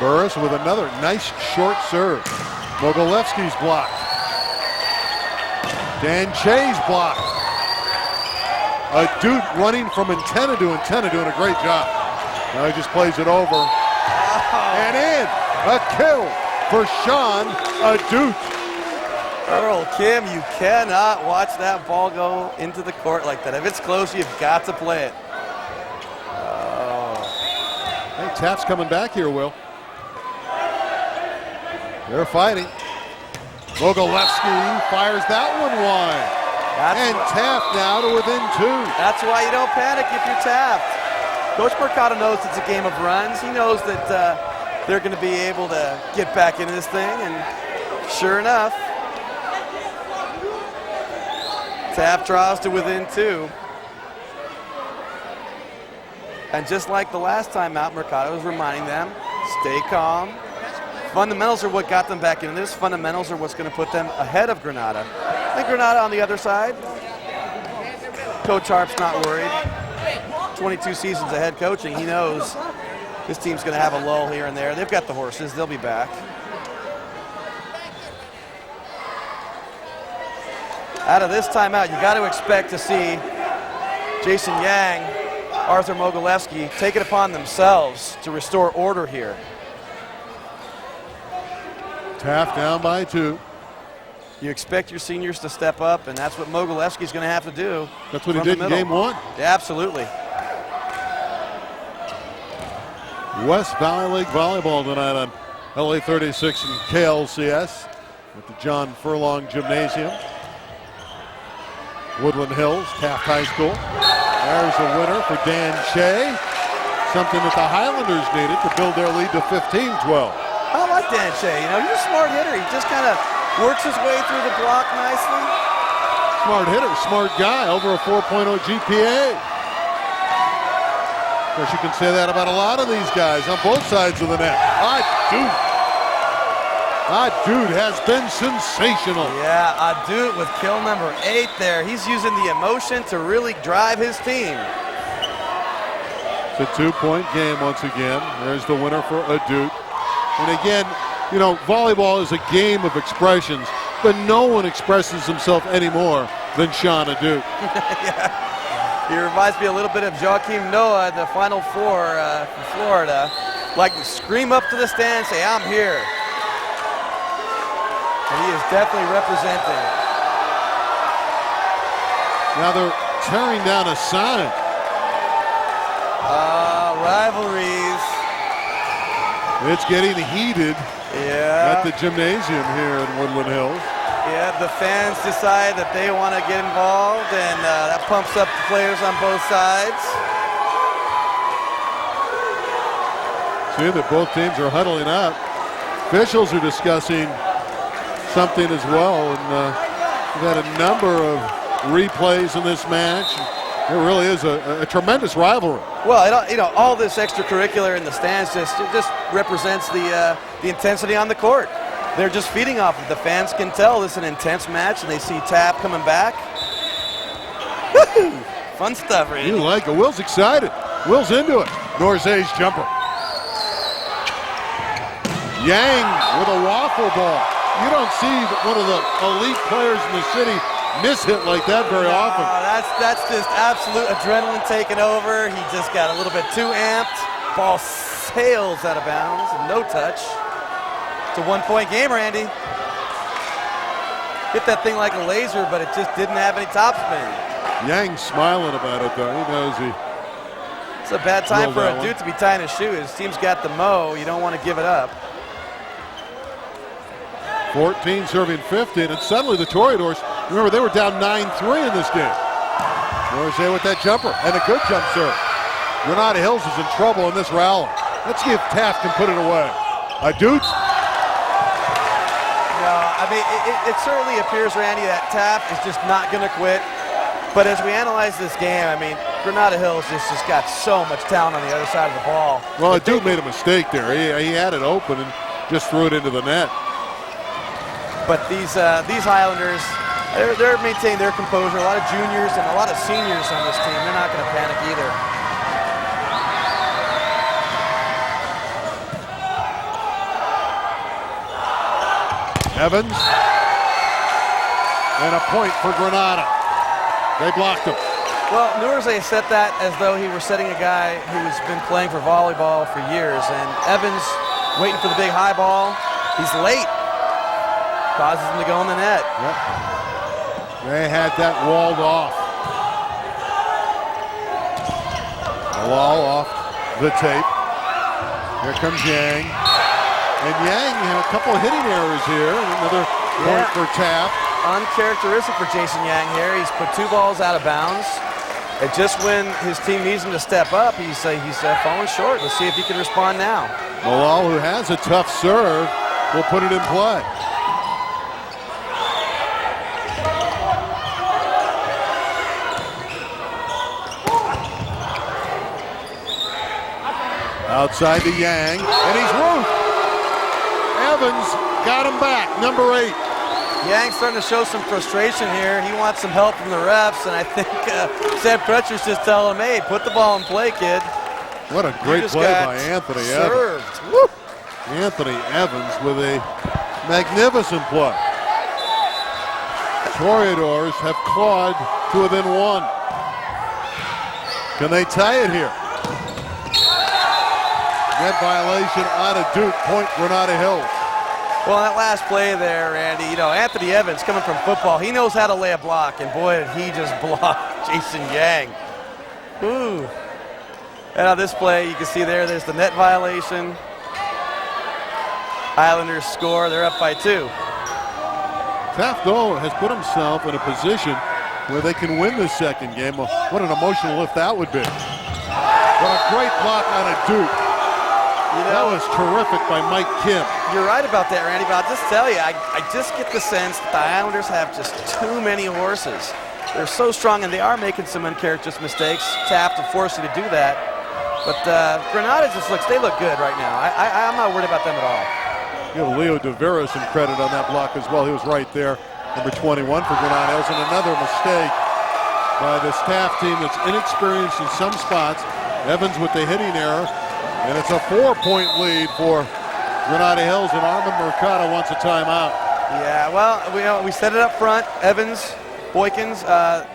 Burris with another nice short serve. Mogilevsky's blocked. Dan Che's blocked. Adut running from antenna to antenna, doing a great job. Now he just plays it over. And in. A kill for Sean Adut. Earl Kim, you cannot watch that ball go into the court like that. If it's close, you've got to play it. Oh. Hey, Taft's coming back here, Will. They're fighting. Mogilevsky fires that one wide. And Taft now to within 2. That's why you don't panic if you're Taft. Coach Mercado knows it's a game of runs. He knows that they're going to be able to get back into this thing, and sure enough, Taft draws to within 2. And just like the last time out, Mercado was reminding them, stay calm. Fundamentals are what got them back into this. Fundamentals are what's going to put them ahead of Granada. And Granada on the other side, Coach Harp's not worried. 22 seasons of head coaching, he knows this team's going to have a lull here and there. They've got the horses. They'll be back. Out of this timeout, you got to expect to see Jason Yang, Arthur Mogilevsky take it upon themselves to restore order here. Taft down by 2. You expect your seniors to step up, and that's what Mogilevsky's going to have to do. That's what he did in game 1. Yeah, absolutely. West Valley League Volleyball tonight on LA 36 and KLCS at the John Furlong Gymnasium. Woodland Hills, Taft High School. There's a winner for Dan Che. Something that the Highlanders needed to build their lead to 15-12. I like Dan Che. You know, he's a smart hitter. He just kind of works his way through the block nicely. Smart hitter, smart guy, over a 4.0 GPA. Of course, you can say that about a lot of these guys on both sides of the net. Adut has been sensational. Yeah, Adut with kill number 8 there. He's using the emotion to really drive his team. It's a 2-point game once again. There's the winner for Adut. And again, you know, volleyball is a game of expressions, but no one expresses himself any more than Sean Adut. Yeah. He reminds me a little bit of Joaquim Noah in the Final Four from Florida. Like to scream up to the stand, say, I'm here. And he is definitely representing. Now they're tearing down a sign. Rivalries. It's getting heated at the gymnasium here in Woodland Hills. Yeah, the fans decide that they want to get involved, and that pumps up the players on both sides. See that both teams are huddling up. Officials are discussing something as well, and we've had a number of replays in this match. It really is a tremendous rivalry. Well, you know, all this extracurricular in the stands just represents the intensity on the court. They're just feeding off it. The fans can tell this is an intense match, and they see Taft coming back. Woo-hoo! Fun stuff, Randy. You like it. Will's excited. Will's into it. Norze's jumper. Yang with a waffle ball. You don't see one of the elite players in the city miss hit like that very often. That's just absolute adrenaline taking over. He just got a little bit too amped. Ball sails out of bounds, no touch. a one-point game, Randy. Hit that thing like a laser, but it just didn't have any topspin. Yang's smiling about it, though. He knows It's a bad time for a one. dude to be tying his shoe. His team's got the mo. You don't want to give it up. 14 serving 15, and suddenly the Toreadors, remember, they were down 9-3 in this game. Norris there with that jumper, and a good jump serve. Granada Hills is in trouble in this rally. Let's see if Taft can put it away. Dudes. No, I mean, it certainly appears, Randy, that Taft is just not going to quit. But as we analyze this game, I mean, Granada Hills just got so much talent on the other side of the ball. Well, a dude made a mistake there. He had it open and just threw it into the net. But these Highlanders, they're maintaining their composure. A lot of juniors and a lot of seniors on this team. They're not going to panic either. Evans. And a point for Granada. They blocked him. Well, Nourzay set that as though he were setting a guy who's been playing for volleyball for years. And Evans waiting for the big high ball. He's late. Causes him to go in the net. Yep. They had that walled off. Halal off the tape. Here comes Yang. And Yang had a couple of hitting errors here. Another point for Taft. Uncharacteristic for Jason Yang here. He's put 2 balls out of bounds. And just when his team needs him to step up, he's falling short. Let's see if he can respond now. Malal, who has a tough serve, will put it in play. Outside to Yang, and he's roofed. Evans got him back, number 8. Yang's starting to show some frustration here. He wants some help from the refs, and I think Sam Crutcher's just telling him, hey, put the ball in play, kid. What a great play by Anthony Evans. Anthony Evans with a magnificent play. Toreadors have clawed to within 1. Can they tie it here? Net violation on a Duke, point Granada Hills. Well, that last play there, Randy, you know, Anthony Evans coming from football, he knows how to lay a block, and boy, did he just block Jason Yang. Ooh. And on this play, you can see there's the net violation. Highlanders score, they're up by 2. Taft, though, has put himself in a position where they can win this second game. Well, what an emotional lift that would be. What a great block on a Duke. You know, that was terrific by Mike Kim. You're right about that, Randy, but I'll just tell you, I just get the sense that the Islanders have just too many horses. They're so strong, and they are making some uncharacteristic mistakes. Taft to force you to do that. But Granada just they look good right now. I'm not worried about them at all. Give Leo DeVera some credit on that block as well. He was right there, number 21 for Granada Hills, and another mistake by this Taft team that's inexperienced in some spots. Evans with the hitting error. And it's a 4-point lead for Granada Hills, and Armand Mercado wants a timeout. Yeah, well, we set it up front. Evans, Boykins,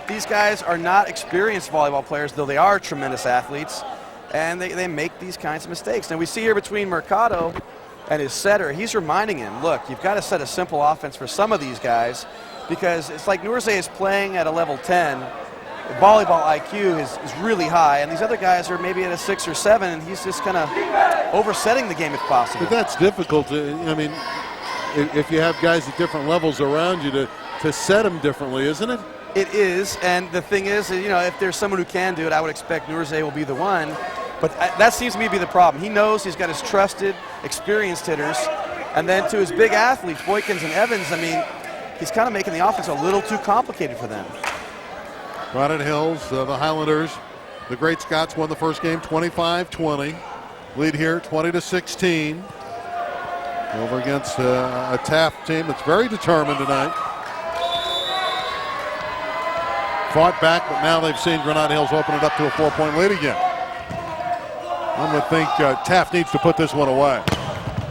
these guys are not experienced volleyball players, though they are tremendous athletes, and they make these kinds of mistakes. And we see here between Mercado and his setter, he's reminding him, look, you've got to set a simple offense for some of these guys, because it's like Nourzay is playing at a level 10. Volleyball IQ is really high, and these other guys are maybe at a 6 or 7, and he's just kind of oversetting the game if possible. But that's difficult. I mean, if you have guys at different levels around you to set them differently, isn't it? It is, and the thing is, you know, if there's someone who can do it, I would expect Nourzay will be the one. But that seems to me to be the problem. He knows he's got his trusted, experienced hitters, and then to his big athletes, Boykins and Evans, I mean, he's kind of making the offense a little too complicated for them. Granada Hills, the Highlanders, the Great Scots won the first game 25-20. Lead here 20-16. Over against a Taft team that's very determined tonight. Fought back, but now they've seen Granada Hills open it up to a 4-point lead again. I'm going to think Taft needs to put this one away.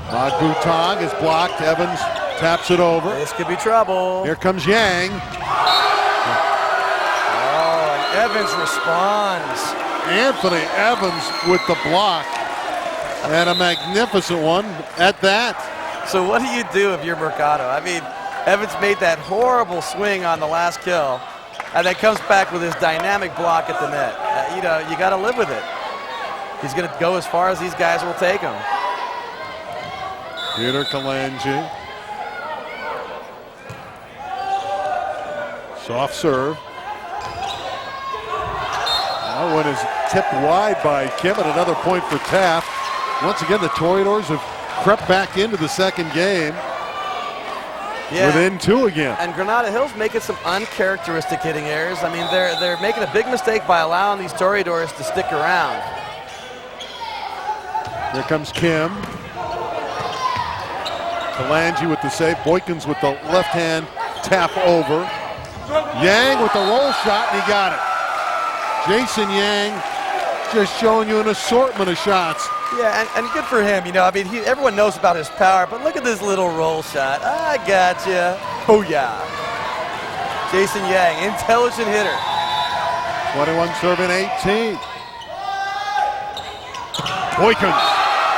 Butag is blocked. Evans taps it over. This could be trouble. Here comes Yang. Evans responds. Anthony Evans with the block, and a magnificent one at that. So what do you do if you're Mercado? I mean, Evans made that horrible swing on the last kill, and then comes back with his dynamic block at the net. You know, you got to live with it. He's going to go as far as these guys will take him. Peter Kalanji. Soft serve. That one is tipped wide by Kim, and another point for Taft. Once again, the Toreadors have crept back into the second game. Yeah. Within 2 again. And Granada Hills making some uncharacteristic hitting errors. I mean, they're making a big mistake by allowing these Toreadors to stick around. Here comes Kim. Kalanji with the save. Boykins with the left hand tap over. Yang with the roll shot, and he got it. Jason Yang just showing you an assortment of shots. Yeah, and good for him. You know, I mean, everyone knows about his power, but look at this little roll shot. I gotcha. Oh, yeah. Jason Yang, intelligent hitter. 21 serving 18. Boykins.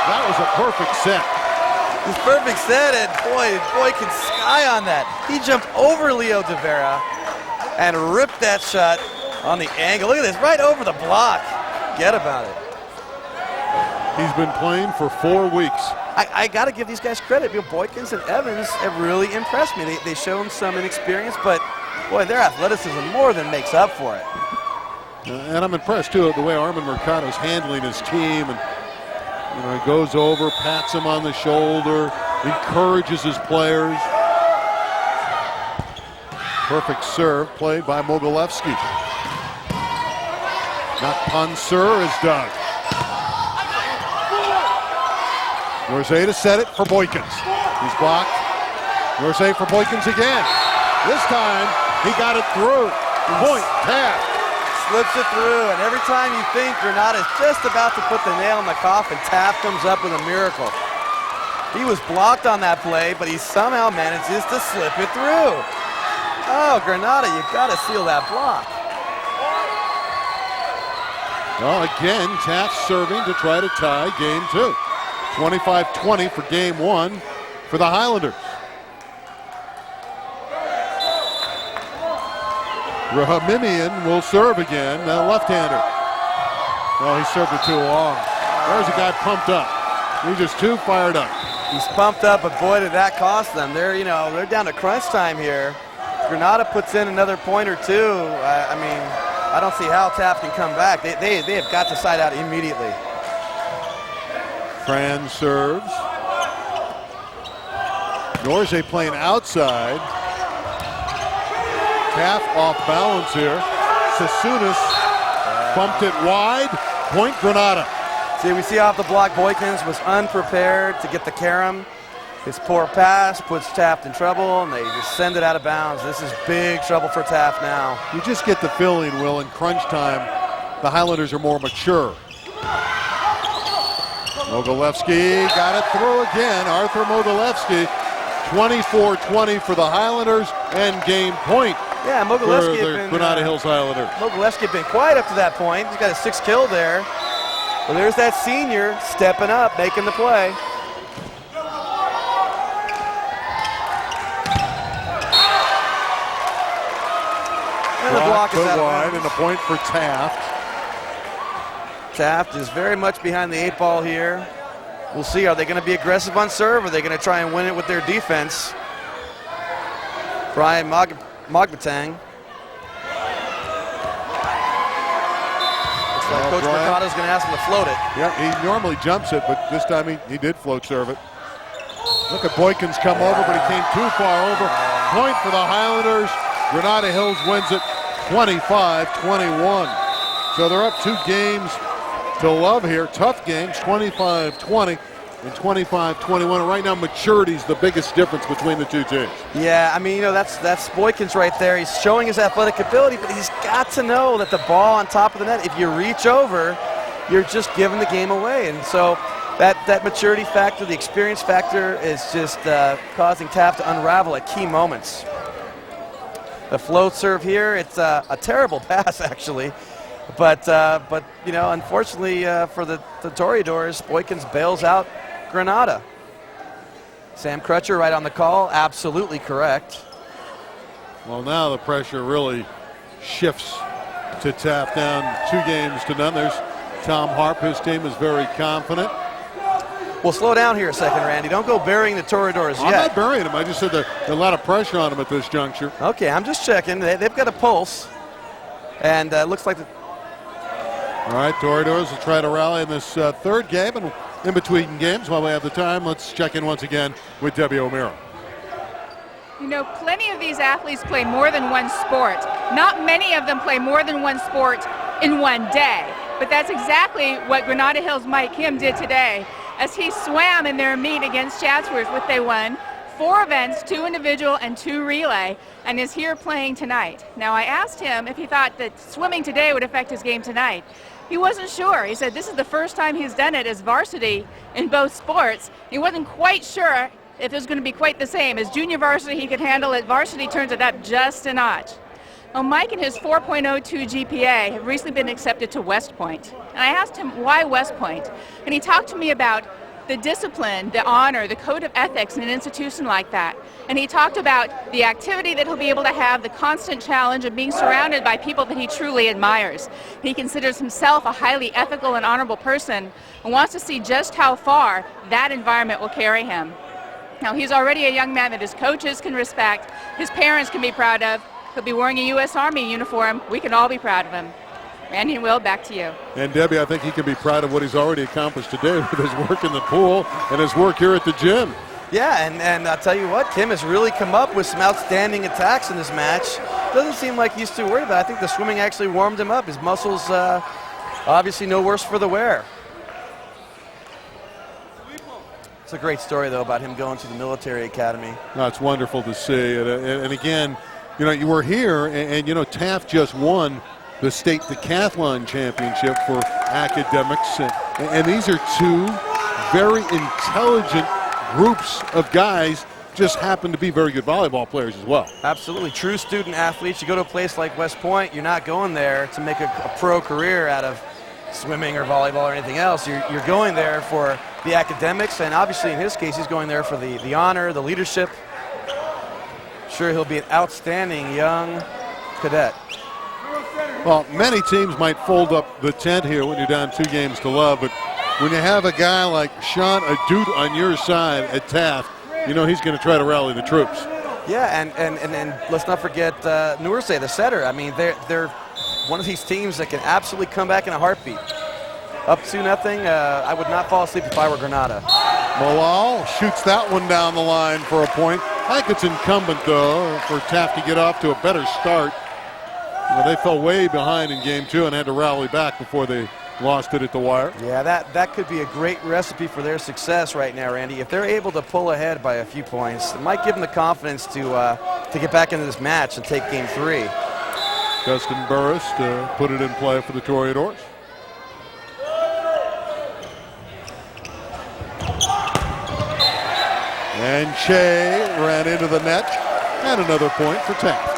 That was a perfect set. His perfect set, and boy can sky on that. He jumped over Leo De Vera and ripped that shot on the angle. Look at this, right over the block. Forget about it. He's been playing for 4 weeks. I got to give these guys credit. You know, Boykins and Evans have really impressed me. They shown some inexperience, but boy, their athleticism more than makes up for it. And I'm impressed too the way Armand Mercado's handling his team, and you know, he goes over, pats him on the shoulder, encourages his players. Perfect serve played by Mogilevsky. Not Pansur is done. Norzay to set it for Boykins. He's blocked. Norzay for Boykins again. This time he got it through. Point, Taft. Slips it through, and every time you think Granada's just about to put the nail in the coffin, Taft comes up with a miracle. He was blocked on that play, but he somehow manages to slip it through. Oh, Granada, you got to seal that block. Well, again, Taft serving to try to tie game 2. 25-20 for game 1 for the Highlanders. Rahimimian will serve again, the left-hander. Well, he served it too long. There's a guy pumped up. He's just too fired up. He's pumped up, but boy, did that cost them. They're down to crunch time here. Granada puts in another point or two. I mean, I don't see how Taft can come back. They have got to side out immediately. Fran serves. Norzay playing outside. Taft off balance here. Sasunas bumped it wide. Point Granada. See, we see off the block, Boykins was unprepared to get the carom. His poor pass puts Taft in trouble, and they just send it out of bounds. This is big trouble for Taft now. You just get the feeling, Will, in crunch time, the Highlanders are more mature. Mogilevsky got it through again. Arthur Mogilevsky, 24-20 for the Highlanders, and game point. Yeah, Mogilevsky for the Granada Hills Highlanders. Mogilevsky had been quiet up to that point. He's got a 6th kill there. Well, there's that senior stepping up, making the play. And the block is out wide, and a point for Taft. Taft is very much behind the 8 ball here. We'll see, are they going to be aggressive on serve, or are they going to try and win it with their defense? Brian Mogbatang. Looks like Coach Mercado's going to ask him to float it. Yeah, he normally jumps it, but this time he did float serve it. Look at Boykins come over, but he came too far over. Point for the Highlanders. Granada Hills wins it 25-21. So they're up 2 games to love here. Tough games, 25-20 and 25-21. Right now, maturity's the biggest difference between the 2 teams. Yeah, I mean, that's Boykins right there. He's showing his athletic ability, but he's got to know that the ball on top of the net, if you reach over, you're just giving the game away. And so that maturity factor, the experience factor is just causing Taft to unravel at key moments. The float serve here, it's a terrible pass, actually. But you know, unfortunately for the Toreadors, Boykins bails out Granada. Sam Crutcher right on the call, absolutely correct. Well, now the pressure really shifts to Taft, down 2-0. There's Tom Harp. His team is very confident. Well, slow down here a second, Randy. Don't go burying the Toreadors yet. I'm not burying him. I just said there's a lot of pressure on him at this juncture. Okay, I'm just checking. They've got a pulse. And looks like All right, Toreadors will try to rally in this third game, and in between games, while we have the time, let's check in once again with Debbie O'Meara. You know, plenty of these athletes play more than one sport. Not many of them play more than one sport in one day. But that's exactly what Granada Hills' Mike Kim did today as he swam in their meet against Chatsworth, which they won 4 events, 2 individual and 2 relay, and is here playing tonight. Now, I asked him if he thought that swimming today would affect his game tonight. He wasn't sure. He said this is the first time he's done it as varsity in both sports. He wasn't quite sure if it was going to be quite the same. As junior varsity, he could handle it. Varsity turns it up just a notch. Well, Mike and his 4.02 GPA have recently been accepted to West Point. And I asked him why West Point. And he talked to me about the discipline, the honor, the code of ethics in an institution like that. And he talked about the activity that he'll be able to have, the constant challenge of being surrounded by people that he truly admires. He considers himself a highly ethical and honorable person and wants to see just how far that environment will carry him. Now, he's already a young man that his coaches can respect, his parents can be proud of. He'll be wearing a U.S. Army uniform. We can all be proud of him. Randy and Will, back to you. And Debbie, I think he can be proud of what he's already accomplished today with his work in the pool and his work here at the gym. Yeah, and I'll tell you what, Kim has really come up with some outstanding attacks in this match. Doesn't seem like he's too worried about it. I think the swimming actually warmed him up. His muscles obviously no worse for the wear. It's a great story, though, about him going to the military academy. No, it's wonderful to see. And again, you know, you were here, and you know, Taft just won the state decathlon championship for academics. And these are 2 very intelligent groups of guys, just happen to be very good volleyball players as well. Absolutely. True student athletes. You go to a place like West Point, you're not going there to make a pro career out of swimming or volleyball or anything else. You're going there for the academics, and obviously in his case, he's going there for the honor, the leadership. Sure, he'll be an outstanding young cadet. Well, many teams might fold up the tent here when you're down 2-0, but when you have a guy like Sean Adut on your side at Taft, you know he's going to try to rally the troops. Yeah, and let's not forget Nursey, the setter. I mean, they're one of these teams that can absolutely come back in a heartbeat. Up 2-0. I would not fall asleep if I were Granada. Malal shoots that one down the line for a point. I think it's incumbent, though, for Taft to get off to a better start. You know, they fell way behind in game 2 and had to rally back before they lost it at the wire. Yeah, that could be a great recipe for their success right now, Randy. If they're able to pull ahead by a few points, it might give them the confidence to get back into this match and take game 3. Dustin Burris to put it in play for the Toreadors. And Che ran into the net, and another point for Taft.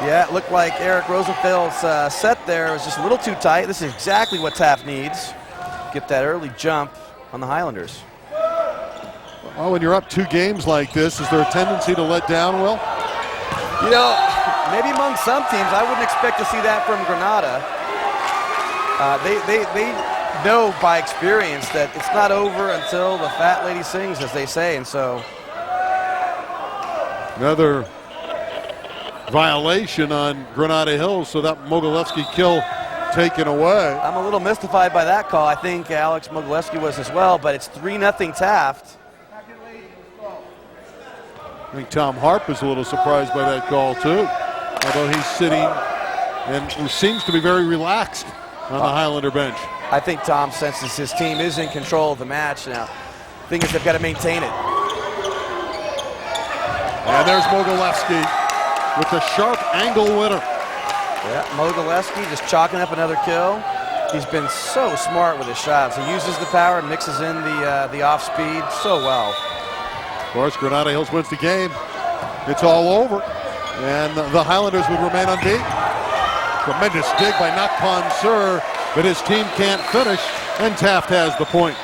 Yeah, it looked like Eric Rosenfeld's set there was just a little too tight. This is exactly what Taft needs. Get that early jump on the Highlanders. Well, when you're up 2 games like this, is there a tendency to let down, Will? You know, maybe among some teams, I wouldn't expect to see that from Granada. They know by experience that it's not over until the fat lady sings, as they say, and so. Another violation on Granada Hills, so that Mogilevsky kill taken away. I'm a little mystified by that call. I think Alex Mogilevsky was as well, but it's 3-0 Taft. I think Tom Harp is a little surprised by that call too, although he's sitting and seems to be very relaxed on the Highlander bench. I think Tom senses his team is in control of the match now. The thing is, they've got to maintain it. And there's Mogilevsky with the sharp angle winner. Yeah, Mogilevsky just chalking up another kill. He's been so smart with his shots. He uses the power, mixes in the off speed so well. Of course, Granada Hills wins the game. It's all over, and the Highlanders would remain unbeaten. Tremendous dig by Nakpan Sur, but his team can't finish, and Taft has the point.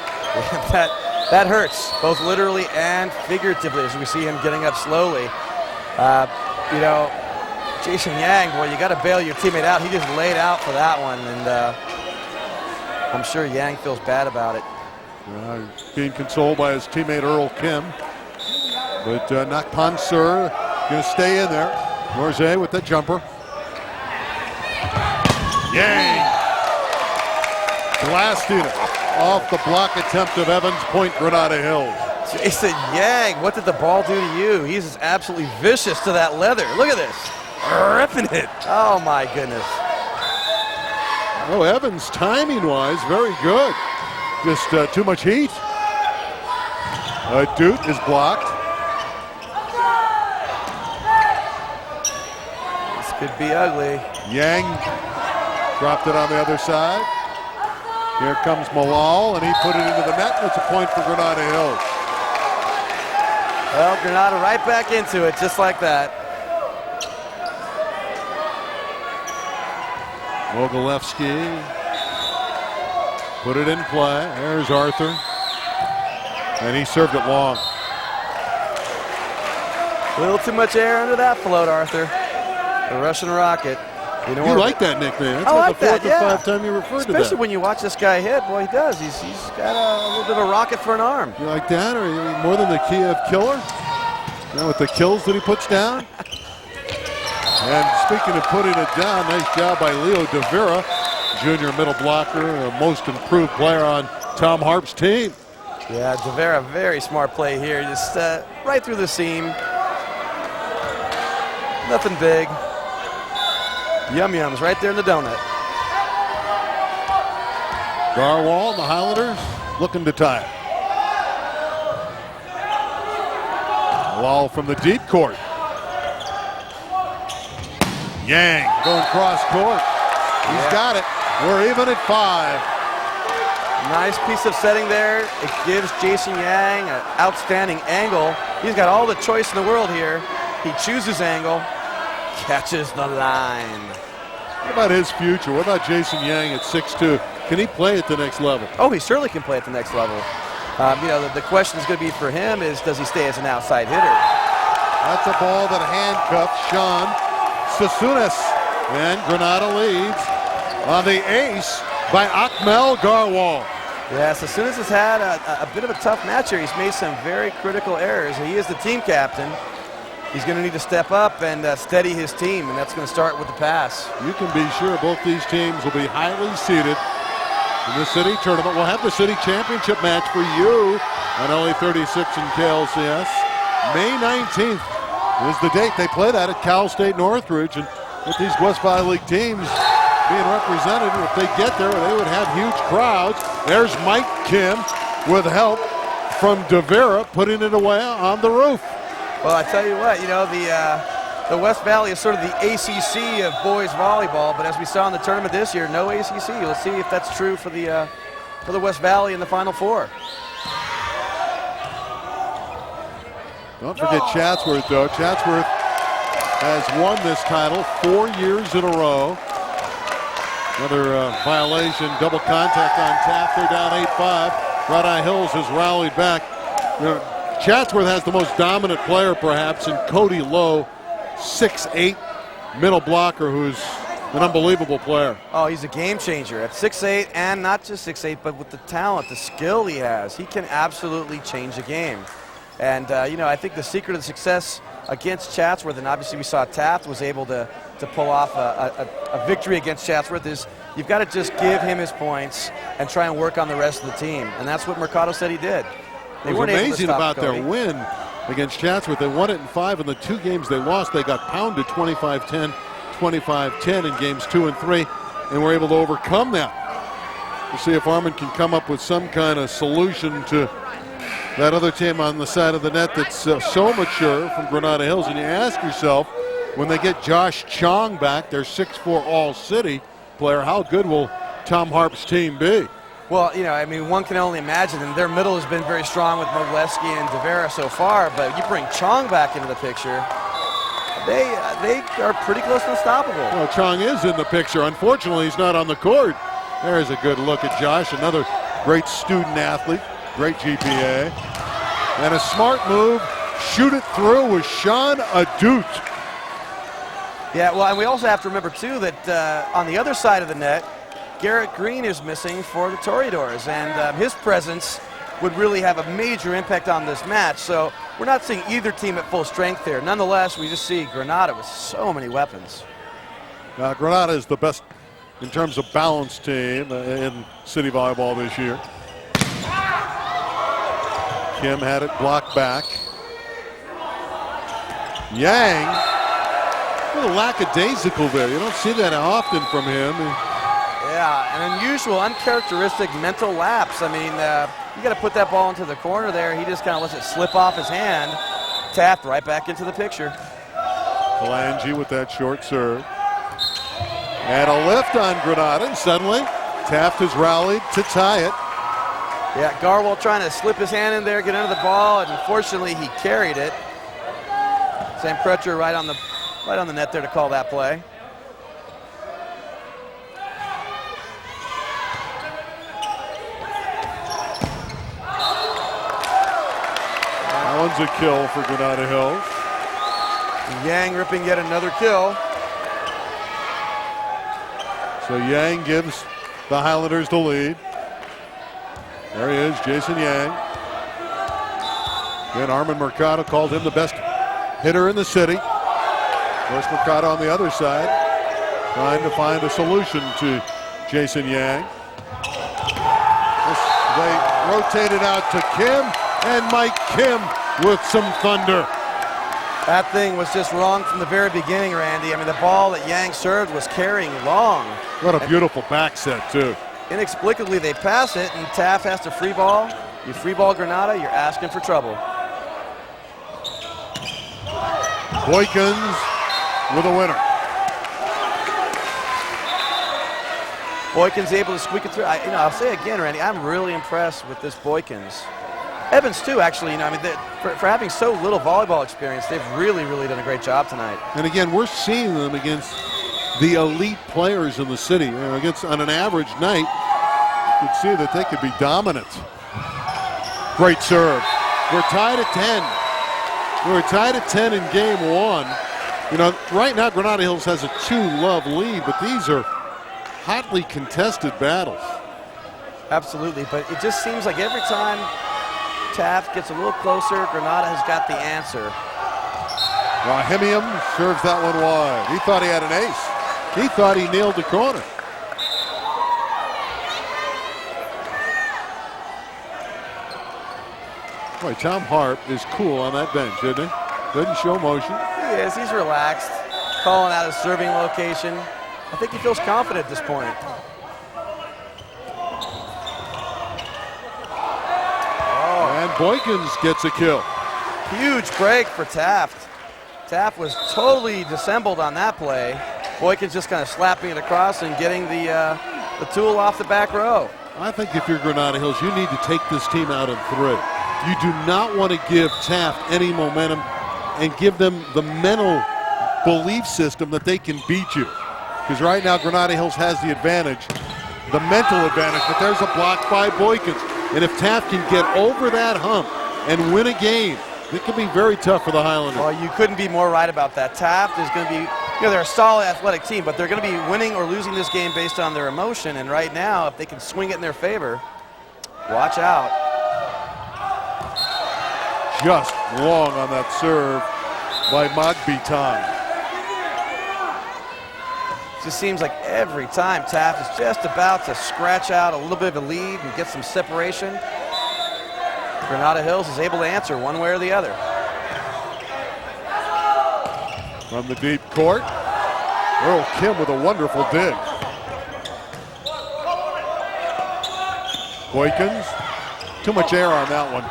That hurts, both literally and figuratively, as we see him getting up slowly. You know, Jason Yang, boy, you got to bail your teammate out. He just laid out for that one, and I'm sure Yang feels bad about it. Being consoled by his teammate Earl Kim. But Nak Pansur going to stay in there. Norze with the jumper. Yang blasting it off the block attempt of Evans. Point Granada Hills. Jason Yang, what did the ball do to you? He's just absolutely vicious to that leather. Look at this. Ripping it. Oh, my goodness. Oh, Evans, timing-wise, very good. Just too much heat. Dute is blocked. This could be ugly. Yang dropped it on the other side. Here comes Malal, and he put it into the net, and it's a point for Granada Hills. Well, Granada right back into it, just like that. Mogilevsky put it in play. There's Arthur. And he served it long. A little too much air under that float, Arthur. The Russian Rocket. You like that nickname. That's I like like the fourth that, yeah. or fifth time you referred to that. Especially when you watch this guy hit. Boy, he does. He's got a little bit of a rocket for an arm. You like that, or you mean more than the Kiev killer? You know, with the kills that he puts down? And speaking of putting it down, nice job by Leo De Vera, junior middle blocker, a most improved player on Tom Harp's team. Yeah, De Vera, very smart play here. Just right through the seam. Nothing big. Yum-yums right there in the donut. Garwal and the Highlanders looking to tie it. Wall from the deep court. Yang going cross court. He's got it. We're even at 5. Nice piece of setting there. It gives Jason Yang an outstanding angle. He's got all the choice in the world here. He chooses angle, catches the line. What about his future? What about Jason Yang at 6'2"? Can he play at the next level? Oh, he certainly can play at the next level. You know, the question is going to be for him is, does he stay as an outside hitter? That's a ball that handcuffs Sean Sasunas. And Granada leads on the ace by Akmel Garwal. Yeah, Sasunas has had a bit of a tough match here. He's made some very critical errors. He is the team captain. He's going to need to step up and steady his team, and that's going to start with the pass. You can be sure both these teams will be highly seeded in the city tournament. We'll have the city championship match for you on LA 36 and KLCS. May 19th is the date. They play that at Cal State Northridge, and with these West Valley League teams being represented, if they get there, they would have huge crowds. There's Mike Kim with help from De Vera putting it away on the roof. Well, I tell you what, you know, the West Valley is sort of the ACC of boys volleyball, but as we saw in the tournament this year, no ACC. Let's see if that's true for the West Valley in the Final Four. Don't forget Chatsworth, though. Chatsworth has won this title 4 years in a row. Another violation, double contact on Taft. They're down 8-5. Granada Hills has rallied back. You know, Chatsworth has the most dominant player, perhaps, in Cody Lowe, 6'8", middle blocker, who's an unbelievable player. Oh, he's a game changer at 6'8", and not just 6'8", but with the talent, the skill he has, he can absolutely change a game. And, you know, I think the secret of success against Chatsworth, and obviously we saw Taft was able to pull off a victory against Chatsworth, is you've got to just give him his points and try and work on the rest of the team. And that's what Mercado said he did. It was amazing about their win against Chatsworth. They won it in 5. In the 2 games they lost, they got pounded 25-10, 25-10 in games 2 and 3, and were able to overcome that. We'll see if Armand can come up with some kind of solution to that other team on the side of the net that's so mature from Granada Hills. And you ask yourself, when they get Josh Chong back, their 6'4" All-City player, how good will Tom Harp's team be? Well, you know, I mean, one can only imagine, and their middle has been very strong with Mogilevsky and De Vera so far, but you bring Chong back into the picture, they are pretty close to unstoppable. Well, Chong is in the picture. Unfortunately, he's not on the court. There's a good look at Josh, another great student athlete. great GPA. And a smart move, shoot it through with Sean Adut. Yeah, well, and we also have to remember, too, that on the other side of the net, Garrett Green is missing for the Toreadors, and his presence would really have a major impact on this match. So we're not seeing either team at full strength here. Nonetheless, we just see Granada with so many weapons. Granada is the best in terms of balanced team in city volleyball this year. Kim had it blocked back. Yang, a little lackadaisical there. You don't see that often from him. Yeah, an unusual, uncharacteristic mental lapse. I mean, you got to put that ball into the corner there. He just kind of lets it slip off his hand. Taft right back into the picture. Kalanji with that short serve. And a lift on Granada, and suddenly Taft has rallied to tie it. Yeah, Garwell trying to slip his hand in there, get under the ball, and unfortunately he carried it. Sam Crutcher right on the net there to call that play. That one's a kill for Granada Hills. Yang ripping yet another kill. So Yang gives the Highlanders the lead. There he is, Jason Yang. Then Armand Mercado called him the best hitter in the city. Of course, Mercado on the other side, trying to find a solution to Jason Yang. They rotated out to Kim, and Mike Kim with some thunder. That thing was just wrong from the very beginning, Randy. I mean, the ball that Yang served was carrying long. What a beautiful back set, too. Inexplicably, they pass it, and Taft has to free ball. You free ball Granada, you're asking for trouble. Boykins with a winner. Boykins able to squeak it through. I'll say again, Randy, I'm really impressed with this Boykins. Evans, too, actually. I mean, for having so little volleyball experience, they've really, really done a great job tonight. And again, we're seeing them against the elite players in the city. On an average night, you could see that they could be dominant. Great serve. We're tied at 10. We were tied at 10 in game one. Right now Granada Hills has a 2-love lead, but these are hotly contested battles. Absolutely, but it just seems like every time Taft gets a little closer, Granada has got the answer. Rahimian serves that one wide. He thought he had an ace. He thought he nailed the corner. Boy, Tom Harp is cool on that bench, isn't he? Doesn't show emotion. He is. He's relaxed, calling out his serving location. I think he feels confident at this point. And Boykins gets a kill. Huge break for Taft. Taft was totally dissembled on that play. Boykins just kind of slapping it across and getting the tool off the back row. I think if you're Granada Hills, you need to take this team out in 3. You do not want to give Taft any momentum and give them the mental belief system that they can beat you. Because right now Granada Hills has the advantage, the mental advantage, but there's a block by Boykins. And if Taft can get over that hump and win a game, it can be very tough for the Highlanders. Well, you couldn't be more right about that. Taft is going to be, they're a solid athletic team, but they're going to be winning or losing this game based on their emotion. And right now, if they can swing it in their favor, watch out. Just long on that serve by Magbitan. Just seems like every time Taft is just about to scratch out a little bit of a lead and get some separation, Granada Hills is able to answer one way or the other. From the deep court, Earl Kim with a wonderful dig. Boykins, too much air on that one.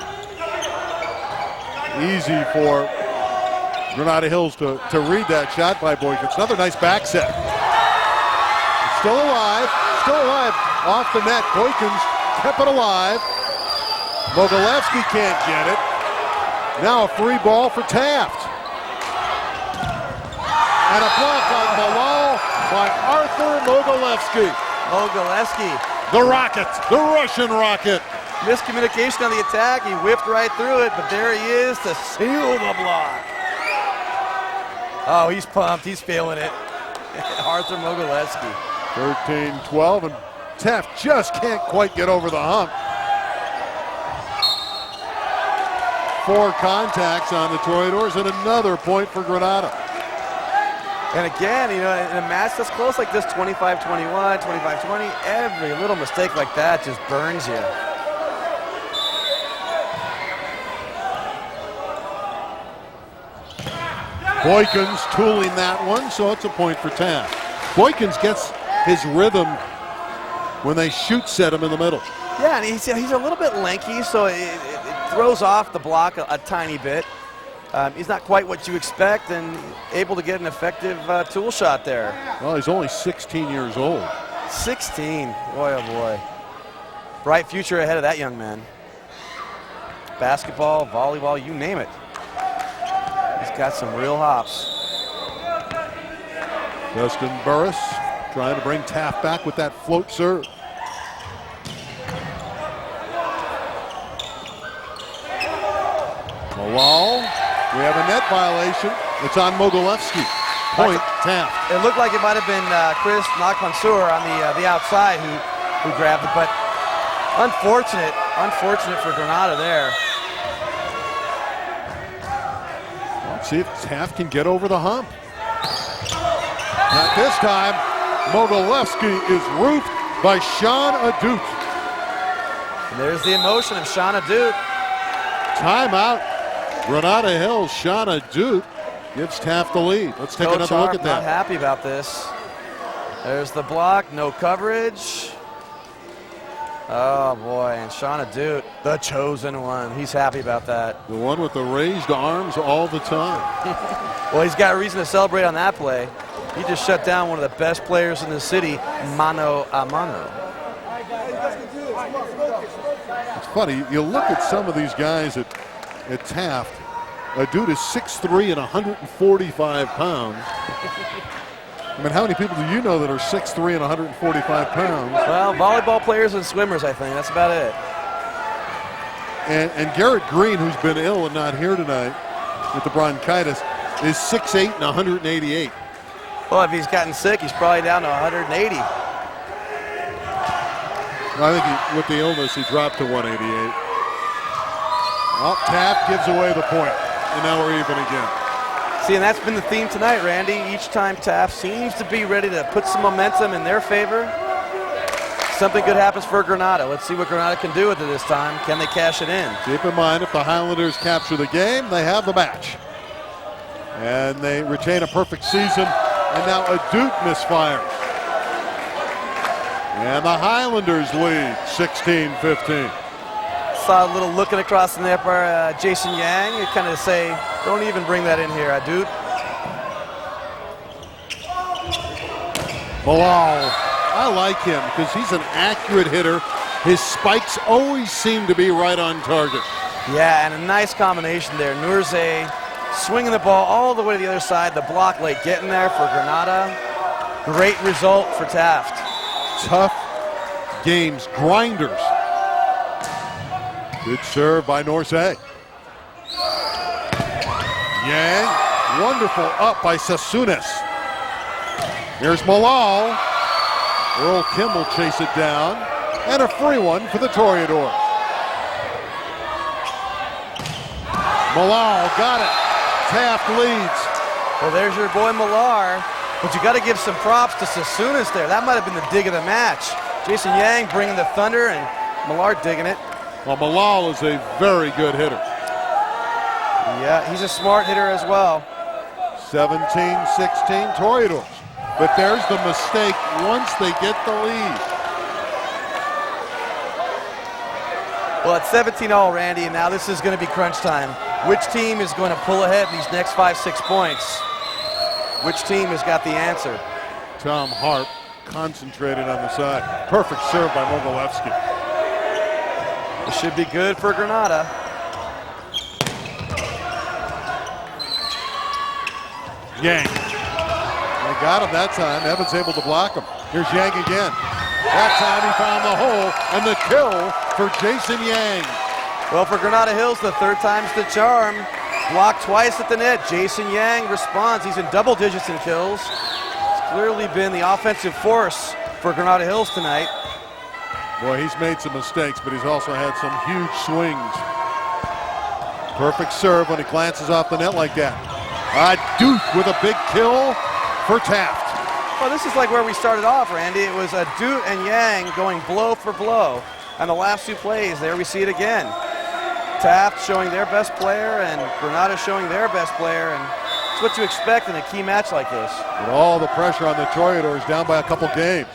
Easy for Granada Hills to read that shot by Boykins. Another nice back set. Still alive, off the net. Boykins kept it alive. Mogilevsky can't get it. Now a free ball for Taft. And a block on Malal by Arthur Mogilevsky. Mogilevsky. The Rocket, the Russian Rocket. Miscommunication on the attack. He whipped right through it, but there he is to seal the block. Oh, he's pumped. He's feeling it. Arthur Mogilevsky. 13-12, and Taft just can't quite get over the hump. 4 contacts on the Toreadors and another point for Granada. And again, you know, in a match that's close like this, 25-21, 25-20, every little mistake like that just burns you. Boykins tooling that one, so it's a point for Taft. Boykins gets his rhythm when they shoot set him in the middle. Yeah, and he's a little bit lanky, so it throws off the block a tiny bit. He's not quite what you expect and able to get an effective tool shot there. Well, he's only 16 years old. 16, boy oh boy. Bright future ahead of that young man. Basketball, volleyball, you name it. He's got some real hops. Justin Burris trying to bring Taft back with that float serve. Malal, we have a net violation. It's on Mogilevsky. Point Taft. It looked like it might have been Chris Nakmansour on the outside who grabbed it, but unfortunate for Granada there. Let's see if Taft can get over the hump. Not this time. Mogilevsky is roofed by Sean Adut. And there's the emotion of Sean Adut. Timeout. Granada Hills, Sean Adut gives Taft the lead. Let's take another look at that. Not happy about this. There's the block, no coverage. Oh boy, and Sean Adut, the chosen one. He's happy about that. The one with the raised arms all the time. Well, he's got a reason to celebrate on that play. He just shut down one of the best players in the city, mano a mano. It's funny, you look at some of these guys at Taft. Adut is 6'3" and 145 pounds. I mean, how many people do you know that are 6'3" and 145 pounds? Well, volleyball players and swimmers, I think. That's about it. And Garrett Green, who's been ill and not here tonight with the bronchitis, is 6'8" and 188. Well, if he's gotten sick, he's probably down to 180. I think with the illness, he dropped to 188. Well, Taft gives away the point, and now we're even again. See, and that's been the theme tonight, Randy. Each time Taft seems to be ready to put some momentum in their favor, something good happens for Granada. Let's see what Granada can do with it this time. Can they cash it in? Keep in mind, if the Highlanders capture the game, they have the match. And they retain a perfect season, and now Adut misfires. And the Highlanders lead 16-15. Saw a little looking across the net by Jason Yang. You kind of say, don't even bring that in here, Adut. Bilal, I like him because he's an accurate hitter. His spikes always seem to be right on target. Yeah, and a nice combination there. Nurze swinging the ball all the way to the other side. The block late getting there for Granada. Great result for Taft. Tough games, grinders. Good serve by Nurze. Yang, wonderful up by Sassunas. Here's Malal. Earl Kim will chase it down. And a free one for the Toreadors. Malal got it. Taft leads. Well, there's your boy Millar. But you got to give some props to Sassunas there. That might have been the dig of the match. Jason Yang bringing the thunder and Millar digging it. Well, Malal is a very good hitter. Yeah, he's a smart hitter as well. 17-16 Toreadors. But there's the mistake once they get the lead. Well, it's 17-all, Randy, and now this is going to be crunch time. Which team is going to pull ahead these next 5-6 points? Which team has got the answer? Tom Harp concentrated on the side. Perfect serve by Mogilevsky. It should be good for Granada. Yang. They got him that time. Evans able to block him. Here's Yang again. That time he found the hole, and the kill for Jason Yang. Well, for Granada Hills, the third time's the charm. Blocked twice at the net. Jason Yang responds. He's in double digits in kills. He's clearly been the offensive force for Granada Hills tonight. Boy, he's made some mistakes, but he's also had some huge swings. Perfect serve when he glances off the net like that. Duke with a big kill for Taft. Well, this is like where we started off, Randy. It was Duke and Yang going blow for blow. And the last two plays, there we see it again. Taft showing their best player and Granada showing their best player, and it's what you expect in a key match like this. With all the pressure on the Toreadors, down by a couple games.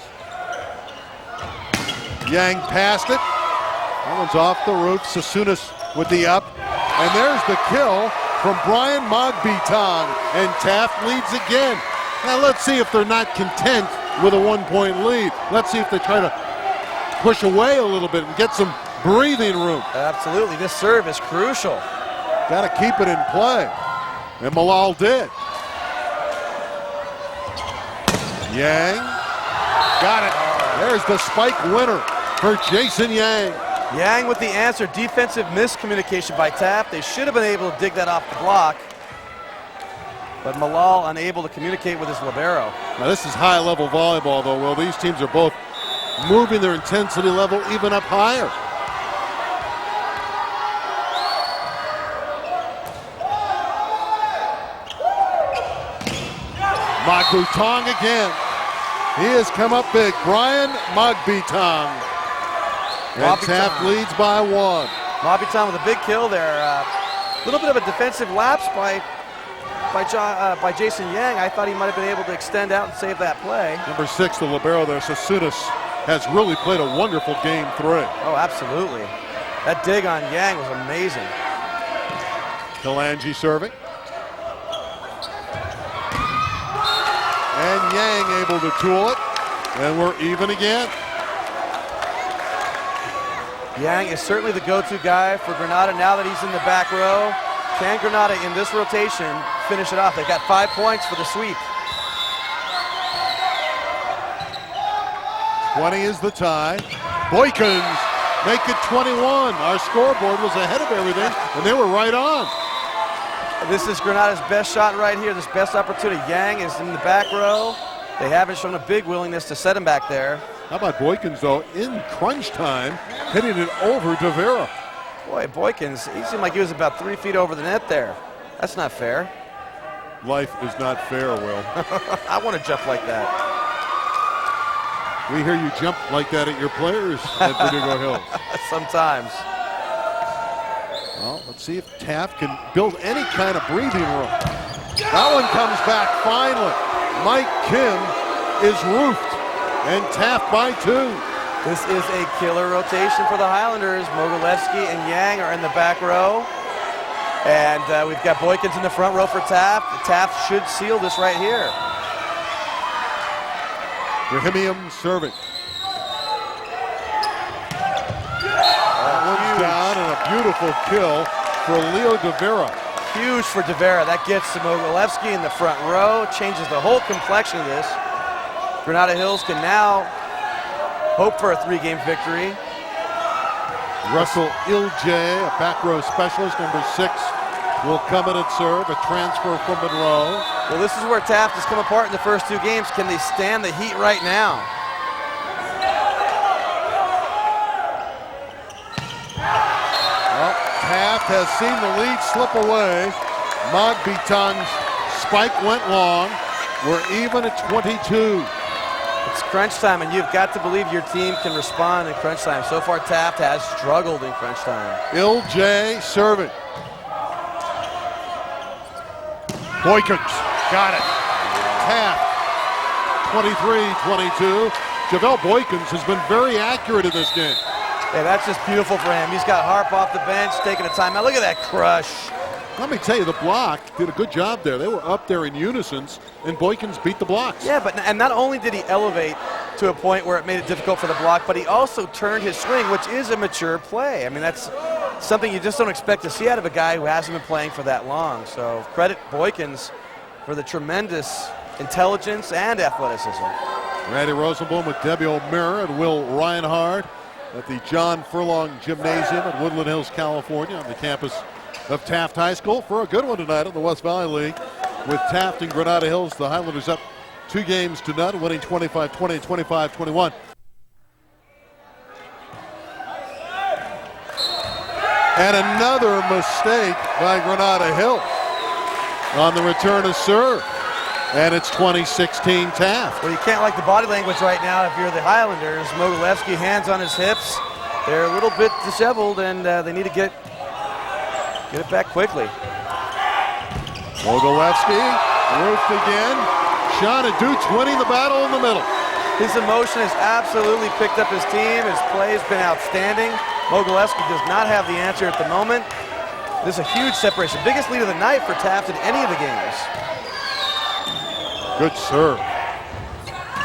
Yang passed it. That one's off the roof. Sasunas with the up. And there's the kill from Brian Magbitang, and Taft leads again. Now let's see if they're not content with a 1-point lead. Let's see if they try to push away a little bit and get some breathing room. Absolutely, this serve is crucial. Got to keep it in play, and Malal did. Yang got it. There's the spike winner for Jason Yang. Yang with the answer. Defensive miscommunication by Taft. They should have been able to dig that off the block, but Malal unable to communicate with his libero. Now this is high-level volleyball, though, Will. These teams are both moving their intensity level even up higher. Magbitang again. He has come up big. Brian Magbitang. And Taft leads by 1. Magbitang with a big kill there. A little bit of a defensive lapse by Jason Yang. I thought he might have been able to extend out and save that play. Number 6, the libero there, Sasunas, has really played a wonderful game 3. Oh, absolutely. That dig on Yang was amazing. Kalanji serving. And Yang able to tool it. And we're even again. Yang is certainly the go-to guy for Granada now that he's in the back row. Can Granada in this rotation finish it off? They've got 5 points for the sweep. 20 is the tie. Boykins make it 21. Our scoreboard was ahead of everything, and they were right on. This is Granada's best shot right here, this best opportunity. Yang is in the back row. They haven't shown a big willingness to set him back there. How about Boykins, though, in crunch time, hitting it over De Vera. Boy, Boykins, he seemed like he was about 3 feet over the net there. That's not fair. Life is not fair, Will. I want to jump like that. We hear you jump like that at your players at Verdugo Hills. Sometimes. Well, let's see if Taft can build any kind of breathing room. That one comes back finally. Mike Kim is roofed, and Taft by 2. This is a killer rotation for the Highlanders. Mogilevsky and Yang are in the back row. And we've got Boykins in the front row for Taft. Taft should seal this right here. Rahimian serving. That one's down, and a beautiful kill for Leo De Vera. Huge for De Vera. That gets to Mogilevsky in the front row. Changes the whole complexion of this. Granada Hills can now hope for a 3-game victory. Russell Ilje, a back row specialist, number 6, will come in at serve, a transfer from Monroe. Well, this is where Taft has come apart in the first 2 games. Can they stand the heat right now? Well, Taft has seen the lead slip away. Magbitang's spike went long. We're even at 22. It's crunch time, and you've got to believe your team can respond in crunch time. So far, Taft has struggled in crunch time. Ilje serving. Boykins got it. Taft, 23-22. Javel Boykins has been very accurate in this game. Yeah, that's just beautiful for him. He's got Harp off the bench, taking a timeout. Look at that crush. Let me tell you, the block did a good job there. They were up there in unison, and Boykins beat the blocks. Yeah, and not only did he elevate to a point where it made it difficult for the block, but he also turned his swing, which is a mature play. I mean, that's something you just don't expect to see out of a guy who hasn't been playing for that long. So credit Boykins for the tremendous intelligence and athleticism. Randy Rosenblum with Debbie O'Meara and Will Reinhardt. at the John Furlong Gymnasium in Woodland Hills, California, on the campus of Taft High School for a good one tonight in the West Valley League with Taft and Granada Hills. The Highlanders up 2 games to none, winning 25-20 and 25-21. And another mistake by Granada Hills on the return of serve. And it's 2016 Taft. Well, you can't like the body language right now if you're the Highlanders. Mogilevsky, hands on his hips. They're a little bit disheveled, and they need to get it back quickly. Mogilevsky, roofed again. Sean Adutz winning the battle in the middle. His emotion has absolutely picked up his team. His play has been outstanding. Mogilevsky does not have the answer at the moment. This is a huge separation. Biggest lead of the night for Taft in any of the games. Good serve.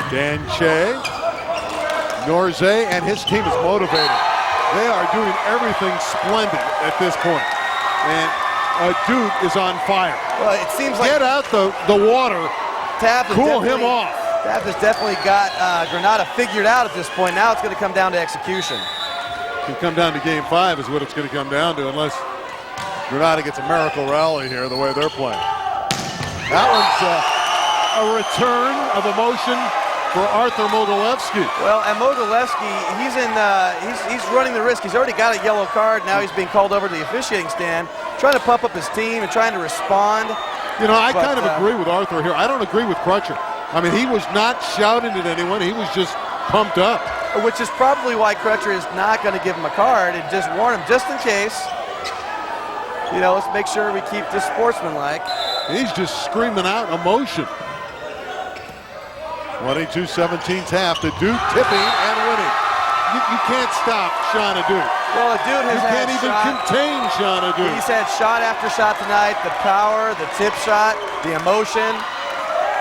Dan Che, Norze, and his team is motivated. They are doing everything splendid at this point. And Adutz is on fire. Well, it seems like get out the water. Taft cool him off. Taft has definitely got Granada figured out at this point. Now it's going to come down to execution. It can come down to game 5 is what it's going to come down to, unless Granada gets a miracle rally here the way they're playing. That one's a return of emotion for Arthur Mogilevsky. Well, and Mogilevsky, he's running the risk. He's already got a yellow card. Now he's being called over to the officiating stand, trying to pump up his team and trying to respond. You know, I kind of agree with Arthur here. I don't agree with Crutcher. I mean, he was not shouting at anyone. He was just pumped up. Which is probably why Crutcher is not going to give him a card and just warn him just in case. You know, let's make sure we keep this sportsmanlike. He's just screaming out emotion. 22-17 Taft. Adutz tipping and winning. You can't stop Sean Adutz. Well, Adutz has can't even contain Sean Adutz. He's had shot after shot tonight. The power, the tip shot, the emotion.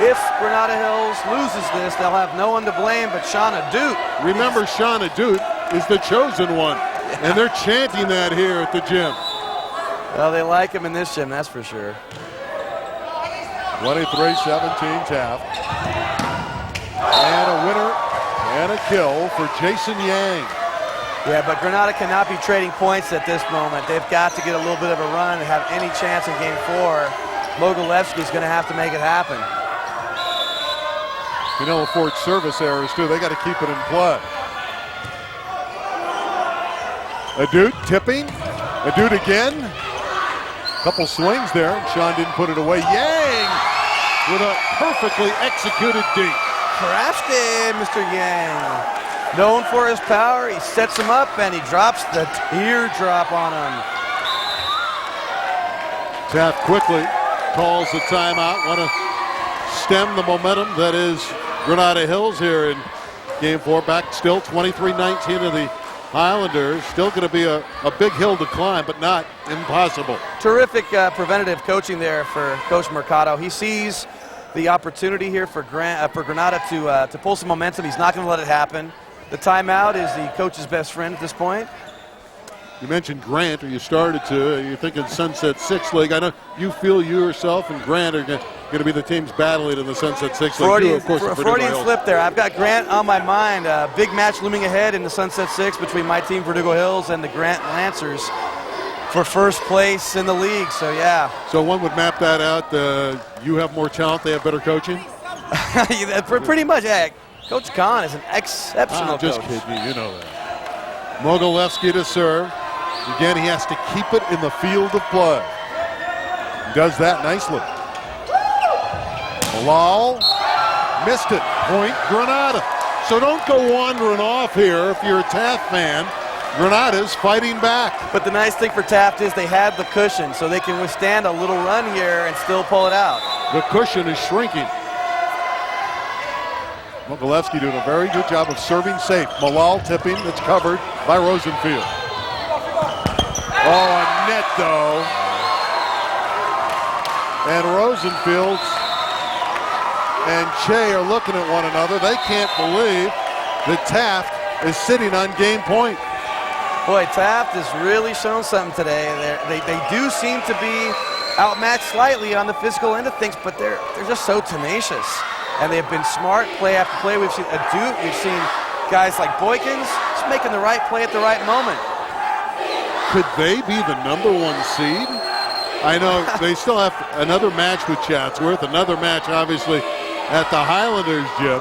If Granada Hills loses this, they'll have no one to blame but Sean Adutz. Remember, Sean Adutz is the chosen one, and they're chanting that here at the gym. Well, they like him in this gym, that's for sure. 23-17 Taft. And a winner and a kill for Jason Yang. Yeah, but Granada cannot be trading points at this moment. They've got to get a little bit of a run and have any chance in game 4. Mogilevsky's going to have to make it happen. You know, for service errors, too, they got to keep it in play. Adutz tipping. Adutz again. Couple swings there, and Sean didn't put it away. Yang with a perfectly executed D. Crafted, Mr. Yang. Known for his power, he sets him up and he drops the teardrop on him. Taft quickly calls the timeout. Want to stem the momentum that is Granada Hills here in game 4. Back still 23-19 of the Highlanders. Still going to be a big hill to climb, but not impossible. Terrific preventative coaching there for Coach Mercado. He sees the opportunity here for Granada to pull some momentum. He's not going to let it happen. The timeout is the coach's best friend at this point. You mentioned Grant, or you started to. You're thinking Sunset 6 League. I know you feel you yourself and Grant are going to be the teams battling in the Sunset 6 League. Freudian, Freudian slip there. I've got Grant on my mind. Big match looming ahead in the Sunset 6 between my team, Verdugo Hills, and the Grant Lancers for first place in the league. So, yeah. So one would map that out. You have more talent. They have better coaching? Pretty much, yeah. Coach Kahn is an exceptional I'm just coach. kidding you. You know that. Mogilevsky to serve. Again, he has to keep it in the field of play. He does that nicely. Bilal missed it. Point Granada. So don't go wandering off here if you're a Taft fan. Granada's fighting back. But the nice thing for Taft is they had the cushion, so they can withstand a little run here and still pull it out. The cushion is shrinking. Mogilevsky doing a very good job of serving safe. Malal tipping. It's covered by Rosenfield. Oh, a net though. And Rosenfield and Che are looking at one another. They can't believe that Taft is sitting on game point. Boy, Taft has really shown something today. They do seem to be outmatched slightly on the physical end of things, but they're just so tenacious. And they've been smart play after play. We've seen Adutz, we've seen guys like Boykins, just making the right play at the right moment. Could they be the #1 seed? I know they still have another match with Chatsworth, another match obviously at the Highlanders gym,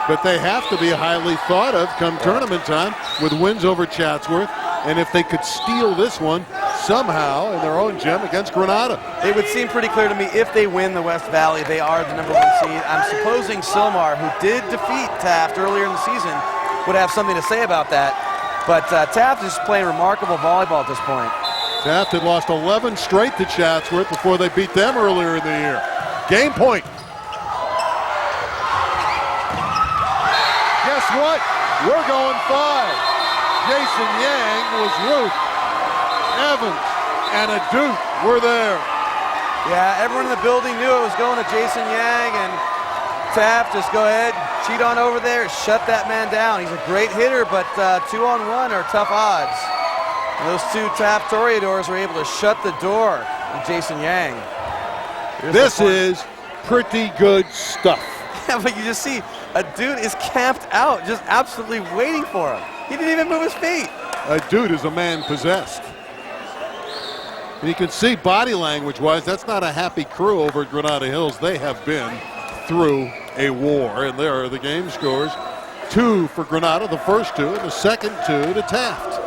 but they have to be highly thought of come tournament time with wins over Chatsworth, and if they could steal this one somehow in their own gym against Granada. It would seem pretty clear to me if they win the West Valley, they are the #1 seed. I'm supposing Silmar, who did defeat Taft earlier in the season, would have something to say about that. But Taft is playing remarkable volleyball at this point. Taft had lost 11 straight to Chatsworth before they beat them earlier in the year. Game point. Guess what? We're going 5. Jason Yang was Ruth. Evans and a Duke were there. Yeah, everyone in the building knew it was going to Jason Yang, and Taft just go ahead, cheat on over there, shut that man down. He's a great hitter, but 2-on-1 are tough odds. And those two Taft Toreadors were able to shut the door on Jason Yang. This is pretty good stuff. Yeah, but you just see a dude is camped out, just absolutely waiting for him. He didn't even move his feet. A dude is a man possessed. And you can see body language-wise, that's not a happy crew over at Granada Hills. They have been through a war, and there are the game scores. 2 for Granada, the first 2, and the second 2 to Taft.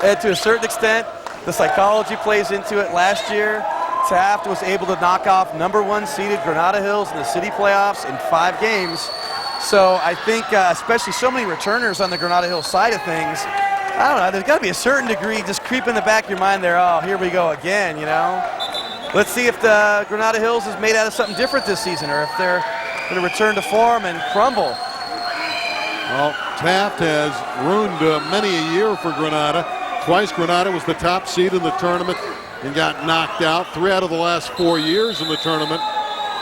And to a certain extent, the psychology plays into it. Last year, Taft was able to knock off #1 seeded Granada Hills in the city playoffs in 5 games. So I think, especially so many returners on the Granada Hills side of things, I don't know, there's got to be a certain degree just creep in the back of your mind there, oh, here we go again, you know. Let's see if the Granada Hills is made out of something different this season, or if they're going to return to form and crumble. Well, Taft has ruined many a year for Granada. Twice Granada was the top seed in the tournament and got knocked out. 3 out of the last 4 years in the tournament,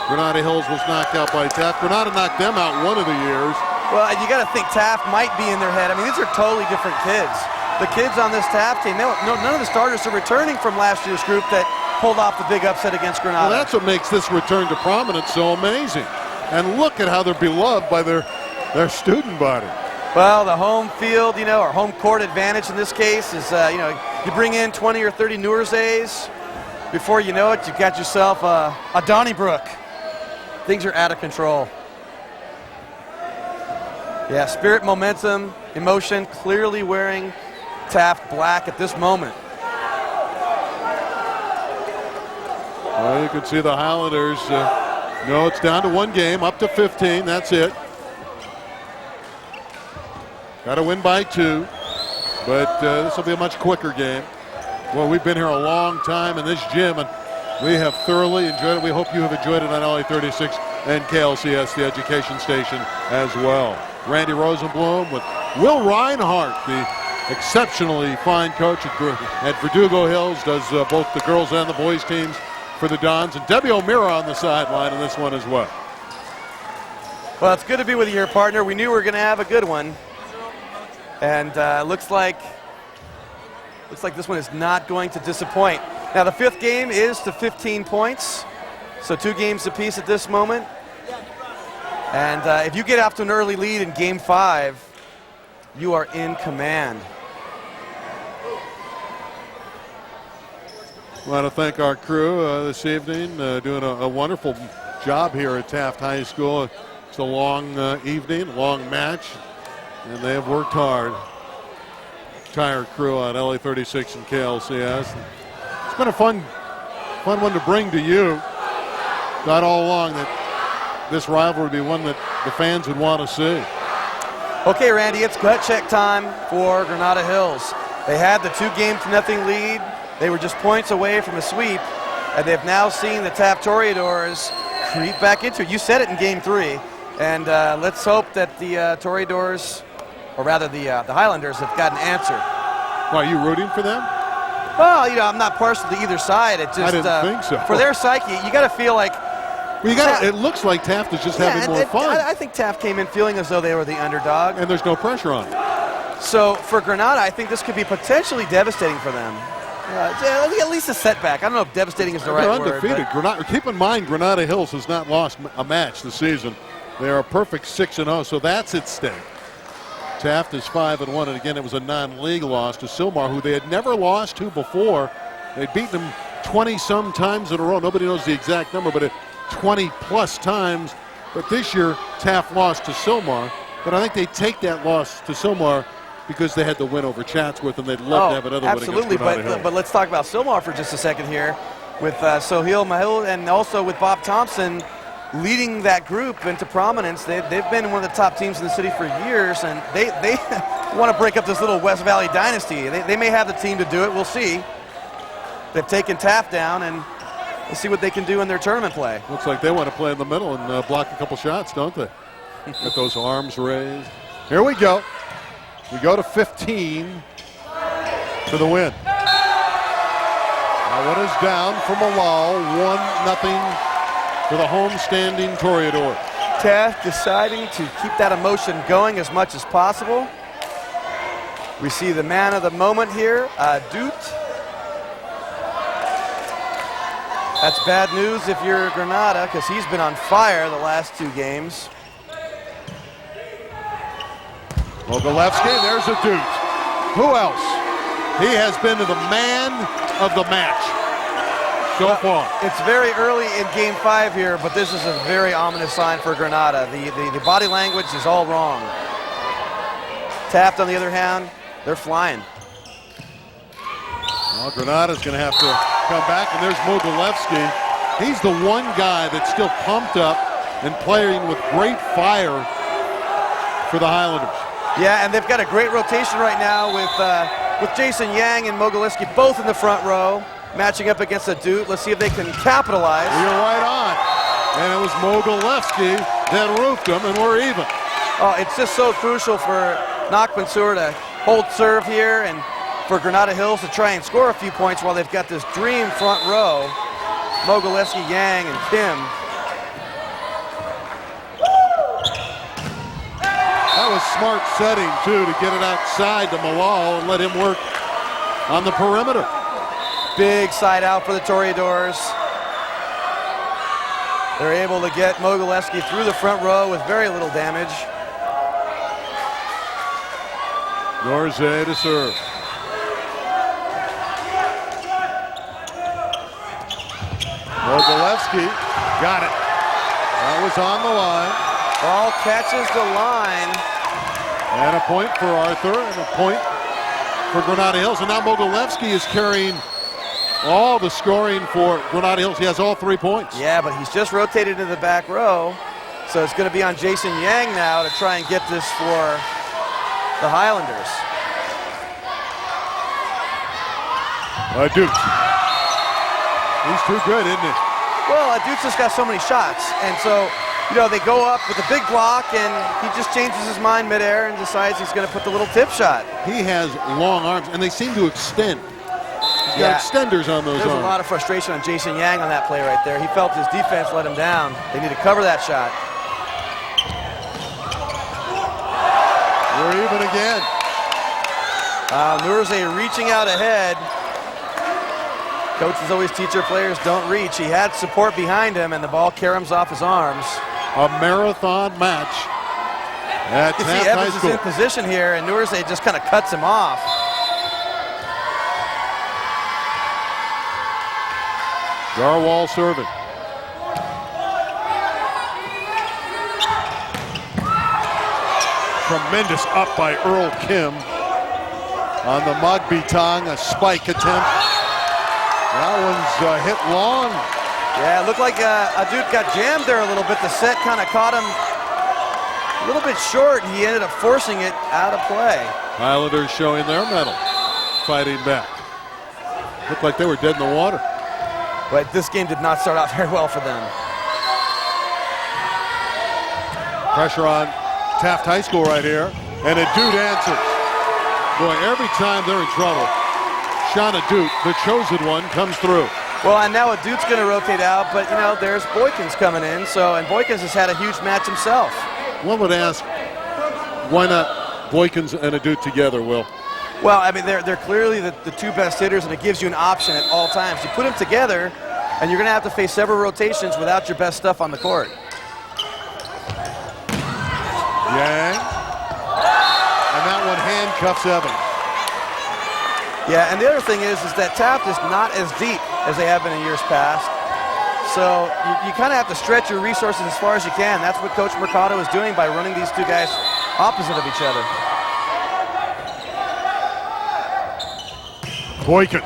Granada Hills was knocked out by Taft. Granada knocked them out 1 of the years. Well, you got to think Taft might be in their head. I mean, these are totally different kids. The kids on this Taft team, none of the starters are returning from last year's group that pulled off the big upset against Granada. Well, that's what makes this return to prominence so amazing. And look at how they're beloved by their student body. Well, the home field, you know, or home court advantage in this case is, you know, you bring in 20 or 30 Noorzays. Before you know it, you've got yourself a Donnybrook. Things are out of control. Yeah, spirit, momentum, emotion, clearly wearing Taft black at this moment. Well, you can see the Highlanders. No, it's down to 1 game, up to 15. That's it. Got to win by 2, but this will be a much quicker game. Well, we've been here a long time in this gym, and we have thoroughly enjoyed it. We hope you have enjoyed it on LA 36 and KLCS, the education station, as well. Randy Rosenblum with Will Reinhardt, the exceptionally fine coach at Verdugo Hills, does both the girls and the boys teams for the Dons, and Debbie O'Meara on the sideline in this one as well. Well, it's good to be with you here, partner. We knew we were going to have a good one, and looks like this one is not going to disappoint. Now, the 5th game is to 15 points, so 2 games apiece at this moment. And if you get off to an early lead in Game 5, you are in command. I want to thank our crew this evening, doing a wonderful job here at Taft High School. It's a long evening, long match, and they have worked hard. Entire crew on LA 36 and KLCS. It's been a fun one to bring to you. Thought all along that this rivalry would be one that the fans would want to see. Okay, Randy, it's gut check time for Granada Hills. They had the 2-0 lead. They were just points away from a sweep, and they've now seen the Taft Toreadors creep back into it. You said it in Game 3, and let's hope that the Toreadors, or rather the Highlanders, have got an answer. Why, are you rooting for them? Well, you know, I'm not partial to either side. It just, I didn't think so. For their psyche, you got to feel like. Well, it looks like Taft is just having more fun. I think Taft came in feeling as though they were the underdog. And there's no pressure on them. So for Granada, I think this could be potentially devastating for them. At least a setback. I don't know if devastating is the right word. They're undefeated. Keep in mind, Granada Hills has not lost a match this season. They are a perfect 6-0, so that's at stake. Taft is 5-1, and again, it was a non-league loss to Sylmar, who they had never lost to before. They'd beaten them 20-some times in a row. Nobody knows the exact number, but 20-plus times. But this year, Taft lost to Sylmar. But I think they take that loss to Sylmar because they had the win over Chatsworth, and they'd love to have another win against Granada Hill. But let's talk about Sylmar for just a second here, with Sohail Mahil and also with Bob Thompson leading that group into prominence. They've been one of the top teams in the city for years, and they want to break up this little West Valley dynasty. They may have the team to do it. We'll see. They've taken Taft down, and we'll see what they can do in their tournament play. Looks like they want to play in the middle and block a couple shots, don't they? Get those arms raised. Here we go. We go to 15 for the win. Now one is down for Malal, 1-0 for the homestanding Toreador. Taft deciding to keep that emotion going as much as possible. We see the man of the moment here, Dute. That's bad news if you're Granada, because he's been on fire the last 2 games. Mogilevsky, there's a Dute. Who else? He has been the man of the match so far. It's very early in game 5 here, but this is a very ominous sign for Granada. The body language is all wrong. Taft, on the other hand, they're flying. Well, Granada's going to have to come back, and there's Mogilevsky. He's the one guy that's still pumped up and playing with great fire for the Highlanders. Yeah, and they've got a great rotation right now with Jason Yang and Mogilevsky both in the front row, matching up against a Dute. Let's see if they can capitalize. You're right on. And it was Mogilevsky that roofed them, and we're even. Oh, it's just so crucial for Nakmansur to hold serve here and for Granada Hills to try and score a few points while they've got this dream front row. Mogilevsky, Yang, and Kim. That was smart setting, too, to get it outside to Malal and let him work on the perimeter. Big side out for the Toreadors. They're able to get Mogilevsky through the front row with very little damage. Norze to serve. Mogilevsky got it. That was on the line. Ball catches the line. And a point for Arthur and a point for Granada Hills. And now Mogilevsky is carrying all the scoring for Granada Hills. He has all 3 points. Yeah, but he's just rotated to the back row. So it's going to be on Jason Yang now to try and get this for the Highlanders. Dute. He's too good, isn't he? Well, Dute's just got so many shots. And so, you know, they go up with a big block, and he just changes his mind midair and decides he's going to put the little tip shot. He has long arms, and they seem to extend. He's got extenders on those arms. There's a lot of frustration on Jason Yang on that play right there. He felt his defense let him down. They need to cover that shot. We're even again. Nurze reaching out ahead. Coaches always teach their players don't reach. He had support behind him, and the ball caroms off his arms. A marathon match at You can Taft see Evans High School. is in position here, and Nurze just kind of cuts him off. Garwal serving. Tremendous up by Earl Kim on the Mogby Tong, a spike attempt. That one's hit long. Yeah, it looked like Duke got jammed there a little bit. The set kind of caught him a little bit short, and he ended up forcing it out of play. Highlanders showing their mettle, fighting back. Looked like they were dead in the water. But this game did not start out very well for them. Pressure on Taft High School right here, and a Dute answers. Boy, every time they're in trouble, Shauna Dute, the chosen one, comes through. Well, and now a Dute's going to rotate out, but, you know, there's Boykins coming in, and Boykins has had a huge match himself. One would ask, why not Boykins and a Dute together, Will? Well, I mean, they're clearly the two best hitters, and it gives you an option at all times. You put them together, and you're going to have to face several rotations without your best stuff on the court. Yang. A handcuffs Evans. Yeah, and the other thing is that Taft is not as deep as they have been in years past. So you kind of have to stretch your resources as far as you can. That's what Coach Mercado is doing by running these two guys opposite of each other. Boykins.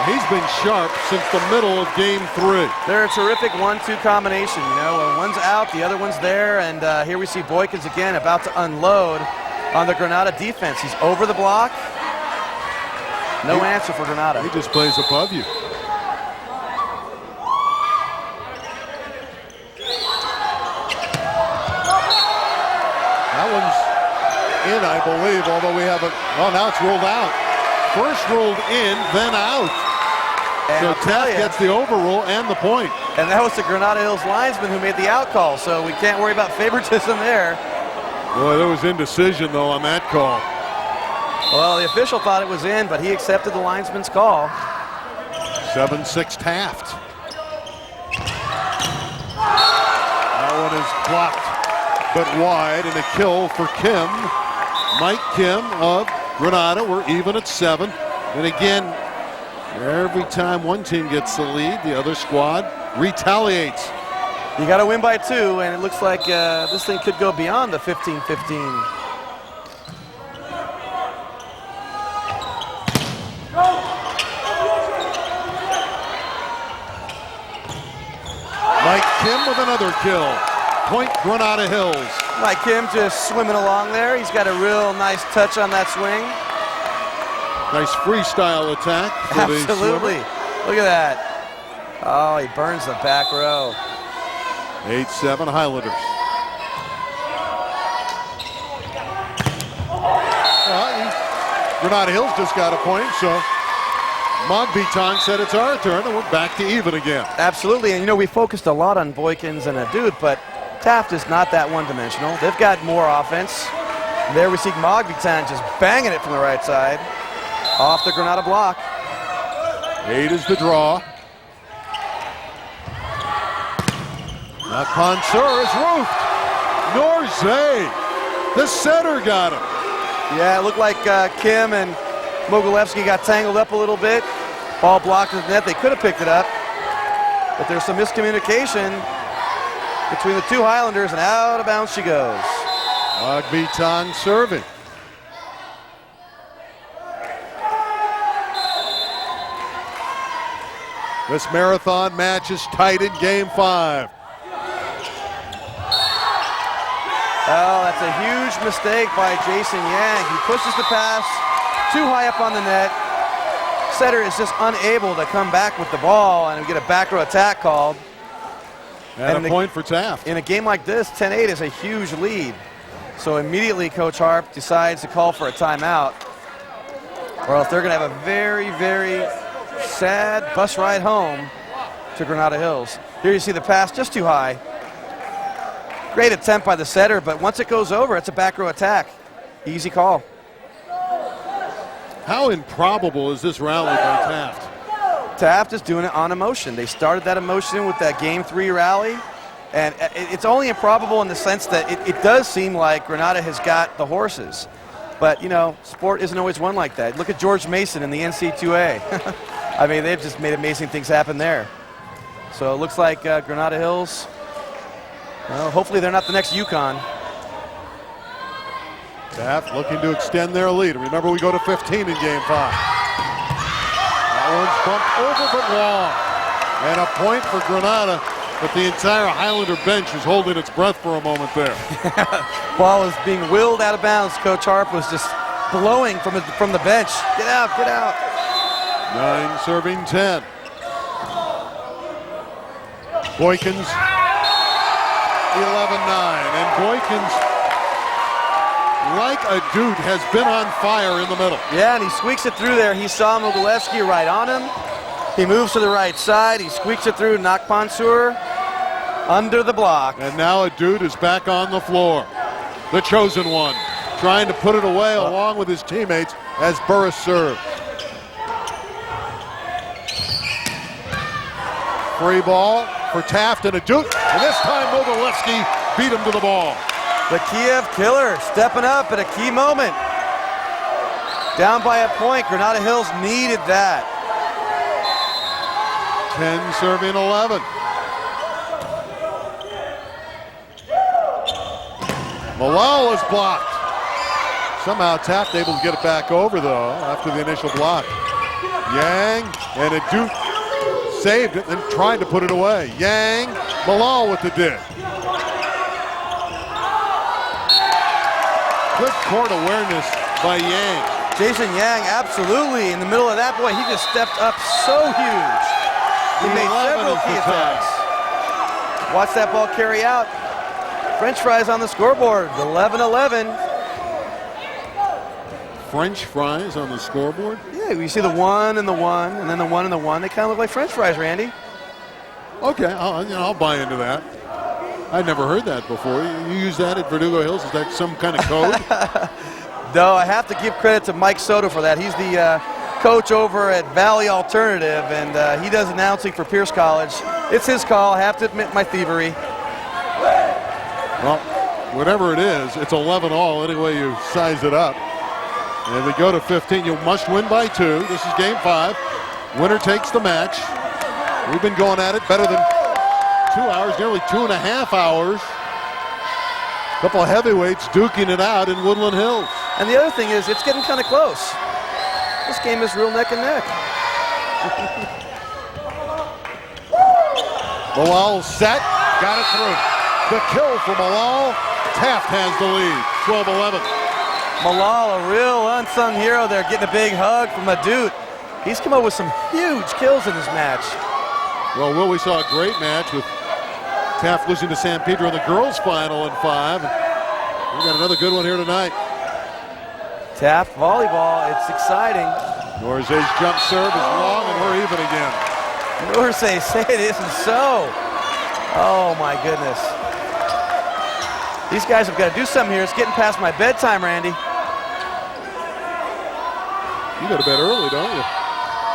He's been sharp since the middle of game 3. They're a terrific 1-2 combination. You know, when one's out, the other one's there, and here we see Boykins again about to unload on the Granada defense. He's over the block. No answer for Granada. He just plays above you. That one's in, I believe, although we have a, well, now it's ruled out. First ruled in, then out. And so Taft gets the overrule and the point. And that was the Granada Hills linesman who made the out call, so we can't worry about favoritism there. Boy, there was indecision, though, on that call. Well, the official thought it was in, but he accepted the linesman's call. 7-6 Taft. That one is blocked, but wide, and a kill for Kim. Mike Kim of Granada. We're even at 7. And again, every time one team gets the lead, the other squad retaliates. You got to win by 2, and it looks like this thing could go beyond the 15-15. Mike Kim with another kill. Point Granada Hills. Mike Kim just swimming along there. He's got a real nice touch on that swing. Nice freestyle attack for Absolutely. the swimmer. Look at that. Oh, he burns the back row. 8-7 Highlanders. Granada Hills just got a point, so Mogbitong said it's our turn, and we're back to even again. Absolutely, and you know, we focused a lot on Boykins and Adut, but Taft is not that one-dimensional. They've got more offense. There we see Mogbitong just banging it from the right side. Off the Granada block. 8 is the draw. Now Consur is roofed. Norze, the center, got him. Yeah, it looked like Kim and Mogilevsky got tangled up a little bit. Ball blocked in the net. They could have picked it up, but there's some miscommunication between the two Highlanders, and out of bounds she goes. Mogbitong serving. This marathon match is tight in game 5. Oh, that's a huge mistake by Jason Yang. He pushes the pass too high up on the net. Setter is just unable to come back with the ball, and we get a back row attack called. And a point for Taft. In a game like this, 10-8 is a huge lead. So immediately Coach Harp decides to call for a timeout, or else they're going to have a very, very sad bus ride home to Granada Hills. Here you see the pass just too high. Great attempt by the setter, but once it goes over, it's a back row attack. Easy call. How improbable is this rally by Taft? Taft is doing it on emotion. They started that emotion with that game 3 rally, and it's only improbable in the sense that it does seem like Granada has got the horses. But, you know, sport isn't always won like that. Look at George Mason in the NC2A. I mean, they've just made amazing things happen there. So it looks like Granada Hills, well, hopefully they're not the next UConn. Taft looking to extend their lead. Remember, we go to 15 in game 5. That one's bumped over but long. And a point for Granada, but the entire Highlander bench is holding its breath for a moment there. Ball is being willed out of bounds. Coach Harp was just blowing from the bench. Get out, get out. 9 serving 10. Boykins, 11-9. And Boykins, like a dude, has been on fire in the middle. Yeah, and he squeaks it through there. He saw Mogilevsky right on him. He moves to the right side. He squeaks it through Nakpansur under the block. And now a dude is back on the floor. The chosen one, trying to put it away along with his teammates as Burris serves. Free ball for Taft and a dude. And this time Mogilevsky beat him to the ball. The Kiev killer stepping up at a key moment. Down by a point, Granada Hills needed that. 10 serving 11. Malal is blocked. Somehow Taft able to get it back over though after the initial block. Yang and a Duke saved it and tried to put it away. Yang, Malal with the dig. Good court awareness by Yang. Jason Yang, absolutely in the middle of that. Boy, he just stepped up so huge. He made several key attacks. Watch that ball carry out. French fries on the scoreboard, 11-11. French fries on the scoreboard? Yeah, you see the 1 and the 1, and then the 1 and the 1. They kind of look like French fries, Randy. Okay, I'll buy into that. I'd never heard that before. You use that at Verdugo Hills? Is that some kind of code? Though I have to give credit to Mike Soto for that. He's the coach over at Valley Alternative, and he does announcing for Pierce College. It's his call. I have to admit my thievery. Well, whatever it is, it's 11-all any way you size it up. And we go to 15. You must win by 2. This is game 5. Winner takes the match. We've been going at it better than 2 hours, nearly 2.5 hours. A couple of heavyweights duking it out in Woodland Hills. And the other thing is, it's getting kind of close. This game is real neck and neck. Malal set, got it through. The kill for Malal. Taft has the lead, 12-11. Malal, a real unsung hero there, getting a big hug from a dude. He's come up with some huge kills in this match. Well, Will, we saw a great match with Taft losing to San Pedro in the girls' final in 5. We got another good one here tonight. Taft volleyball, it's exciting. Norze's jump serve is long, and we're even again. Norze, say it isn't so. Oh my goodness. These guys have got to do something here. It's getting past my bedtime, Randy. You go to bed early, don't you?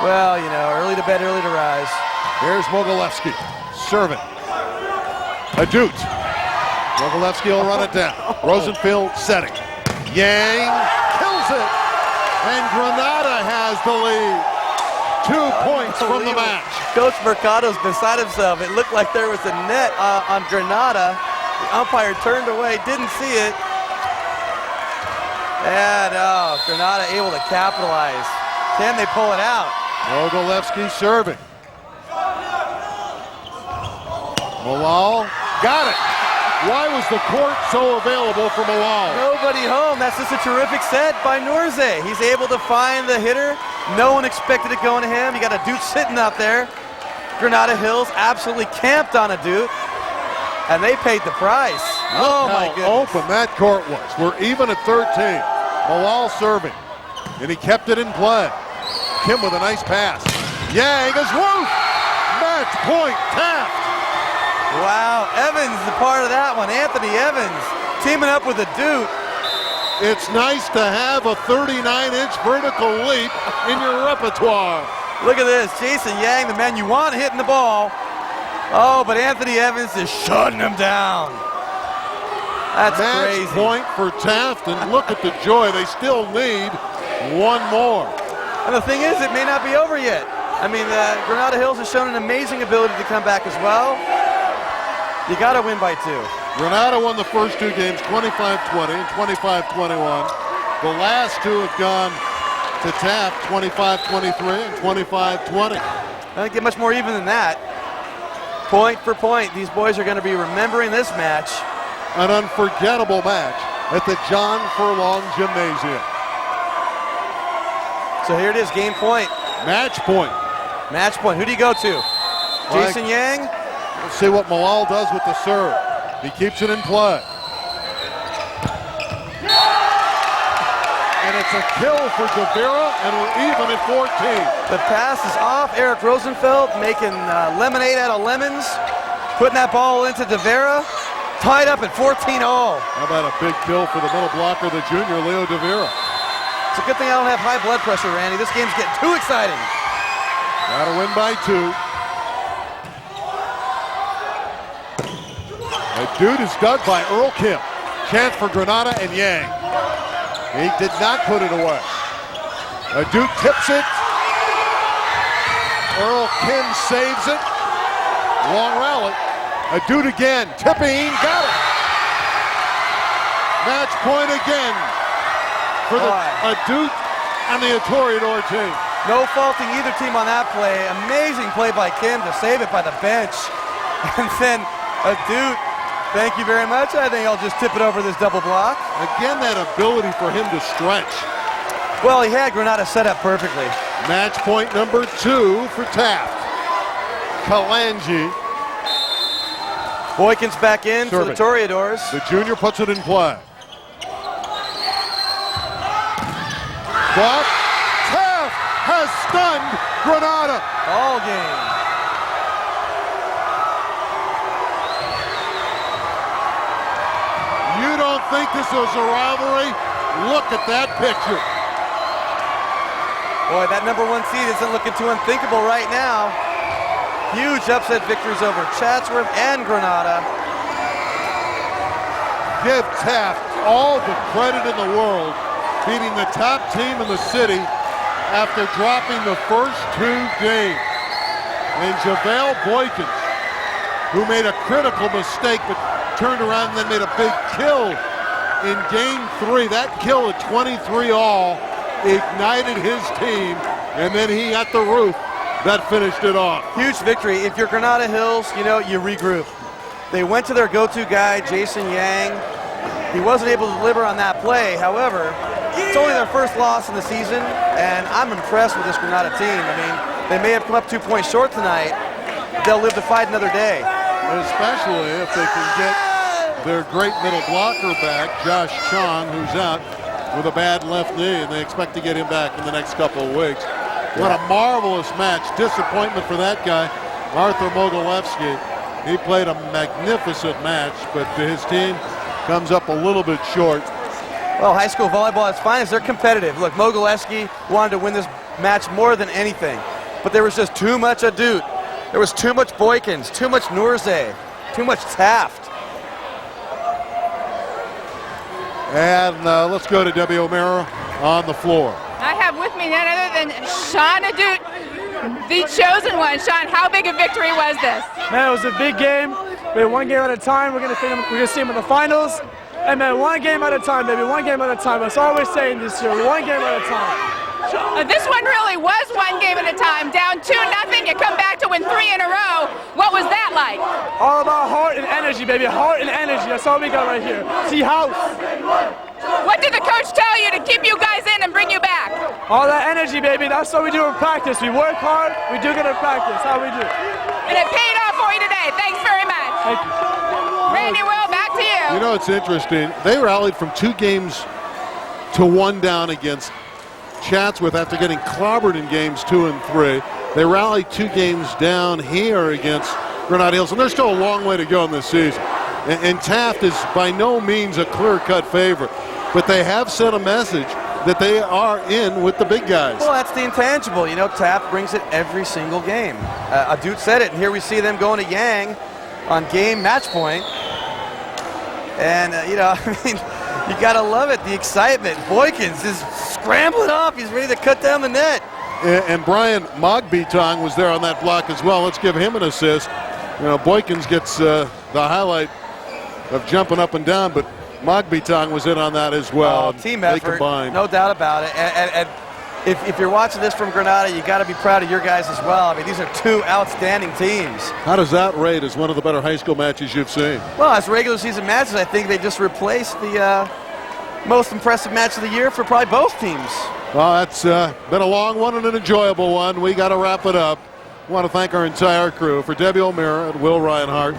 Well, you know, early to bed, early to rise. Here's Mogilevsky serving. Adut. Mogilevsky will run it down. Rosenfield setting. Yang kills it. And Granada has the lead. 2 points from the match. Coach Mercado's beside himself. It looked like there was a net on Granada. The umpire turned away, didn't see it. And Granada able to capitalize. Can they pull it out? Mogilevsky serving. Malal got it. Why was the court so available for Malal? Nobody home. That's just a terrific set by Norze. He's able to find the hitter. No one expected it going to him. You got a dude sitting out there. Granada Hills absolutely camped on a dude. And they paid the price. Oh my goodness. How open that court was. We're even at 13. Malal serving. And he kept it in play. Kim with a nice pass. Yang is woof. Match point Taft. Wow, Evans is a part of that one. Anthony Evans teaming up with a dude. It's nice to have a 39-inch vertical leap in your repertoire. Look at this, Jason Yang, the man you want hitting the ball. Oh, but Anthony Evans is shutting him down. That's crazy. Match point for Taft, and look at the joy. They still need one more. And the thing is, it may not be over yet. I mean, Granada Hills has shown an amazing ability to come back as well. You got to win by 2. Granada won the first 2 games 25-20 and 25-21. The last 2 have gone to Taft 25-23 and 25-20. I don't get much more even than that. Point for point, these boys are going to be remembering this match. An unforgettable match at the John Furlong Gymnasium. So here it is, game point. Match point. Match point. Who do you go to? Jason Yang? Let's see what Malal does with the serve. He keeps it in play. And it's a kill for Devera, and we're even at 14. The pass is off. Eric Rosenfeld making lemonade out of lemons. Putting that ball into Devera. Tied up at 14 all. How about a big kill for the middle blocker, the junior, Leo Devera. It's a good thing I don't have high blood pressure, Randy. This game's getting too exciting. Got to win by 2. A dude is dug by Earl Kim. chance for Granada and Yang. He did not put it away. Duke tips it. Earl Kim saves it. Long rally. Duke again. Tipping. Got it. Match point again for the Duke and the Toreador team. No faulting either team on that play. Amazing play by Kim to save it by the bench. And then Duke, thank you very much. I think I'll just tip it over this double block. Again, that ability for him to stretch. Well, he had Granada set up perfectly. Match point number 2 for Taft. Kalanji. Boykins back in for the Toreadors. The junior puts it in play. But Taft has stunned Granada. All game. You don't think this is a rivalry? Look at that picture. Boy, that number 1 seed isn't looking too unthinkable right now. Huge upset victories over Chatsworth and Granada. Give Taft all the credit in the world, beating the top team in the city after dropping the first 2 games. And JaVale Boykins, who made a critical mistake but turned around and then made a big kill in game 3. That kill at 23 all ignited his team, and then he got the roof that finished it off. Huge victory. If you're Granada Hills, you know, you regroup. They went to their go-to guy, Jason Yang. He wasn't able to deliver on that play. However, it's only their first loss in the season, and I'm impressed with this Granada team. I mean, they may have come up 2 points short tonight. They'll live to fight another day. Especially if they can get their great middle blocker back, Josh Chong, who's out with a bad left knee, and they expect to get him back in the next couple of weeks. What a marvelous match. Disappointment for that guy, Arthur Mogilevsky. He played a magnificent match, but his team comes up a little bit short. Well, high school volleyball at its finest, they're competitive. Look, Mogilevsky wanted to win this match more than anything, but there was just too much Adut. There was too much Boykins, too much Nurze, too much Taft. And let's go to Debbie O'Mara on the floor. I have with me none other than Sean Adut, the chosen one. Sean, how big a victory was this? Man, it was a big game. We had 1 game at a time. We're gonna see them in the finals. And man, 1 game at a time, baby. 1 game at a time. That's all we're saying this year. 1 game at a time. This one really was 1 game at a time. Down 2-0. You come back to win 3 in a row. What was that like? All about heart and energy, baby. Heart and energy. That's all we got right here. See house. What did the coach tell you to keep you guys in and bring you back? All that energy, baby. That's what we do in practice. We work hard. We do good in practice. How we do. And it paid off for you today. Thanks very much. Thank you. Randy Will, back to you. You know, it's interesting. They rallied from 2 games to 1 down against Chatsworth after getting clobbered in games 2 and 3. They rallied 2 games down here against Granada Hills, and there's still a long way to go in this season. And Taft is by no means a clear-cut favorite, but they have sent a message that they are in with the big guys. Well, that's the intangible. You know, Taft brings it every single game. Adut said it, and here we see them going to Yang on game match point. And, you know, I mean, you got to love it, the excitement. Boykins is scrambling up. He's ready to cut down the net. And Brian Mogbitong was there on that block as well. Let's give him an assist. You know, Boykins gets the highlight of jumping up and down, but Mogbitong was in on that as well. Team effort, no doubt about it. And if you're watching this from Granada, you got to be proud of your guys as well. I mean, these are 2 outstanding teams. How does that rate as one of the better high school matches you've seen? Well, as regular season matches, I think they just replaced the most impressive match of the year for probably both teams. Well, that's been a long one and an enjoyable one. We got to wrap it up. I want to thank our entire crew. For Debbie O'Mara and Will Reinhart,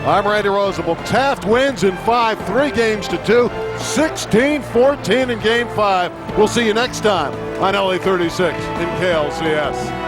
I'm Randy Roosevelt. Taft wins in 5, 3 games to 2, 16-14 in Game 5. We'll see you next time on LA 36 in KLCS.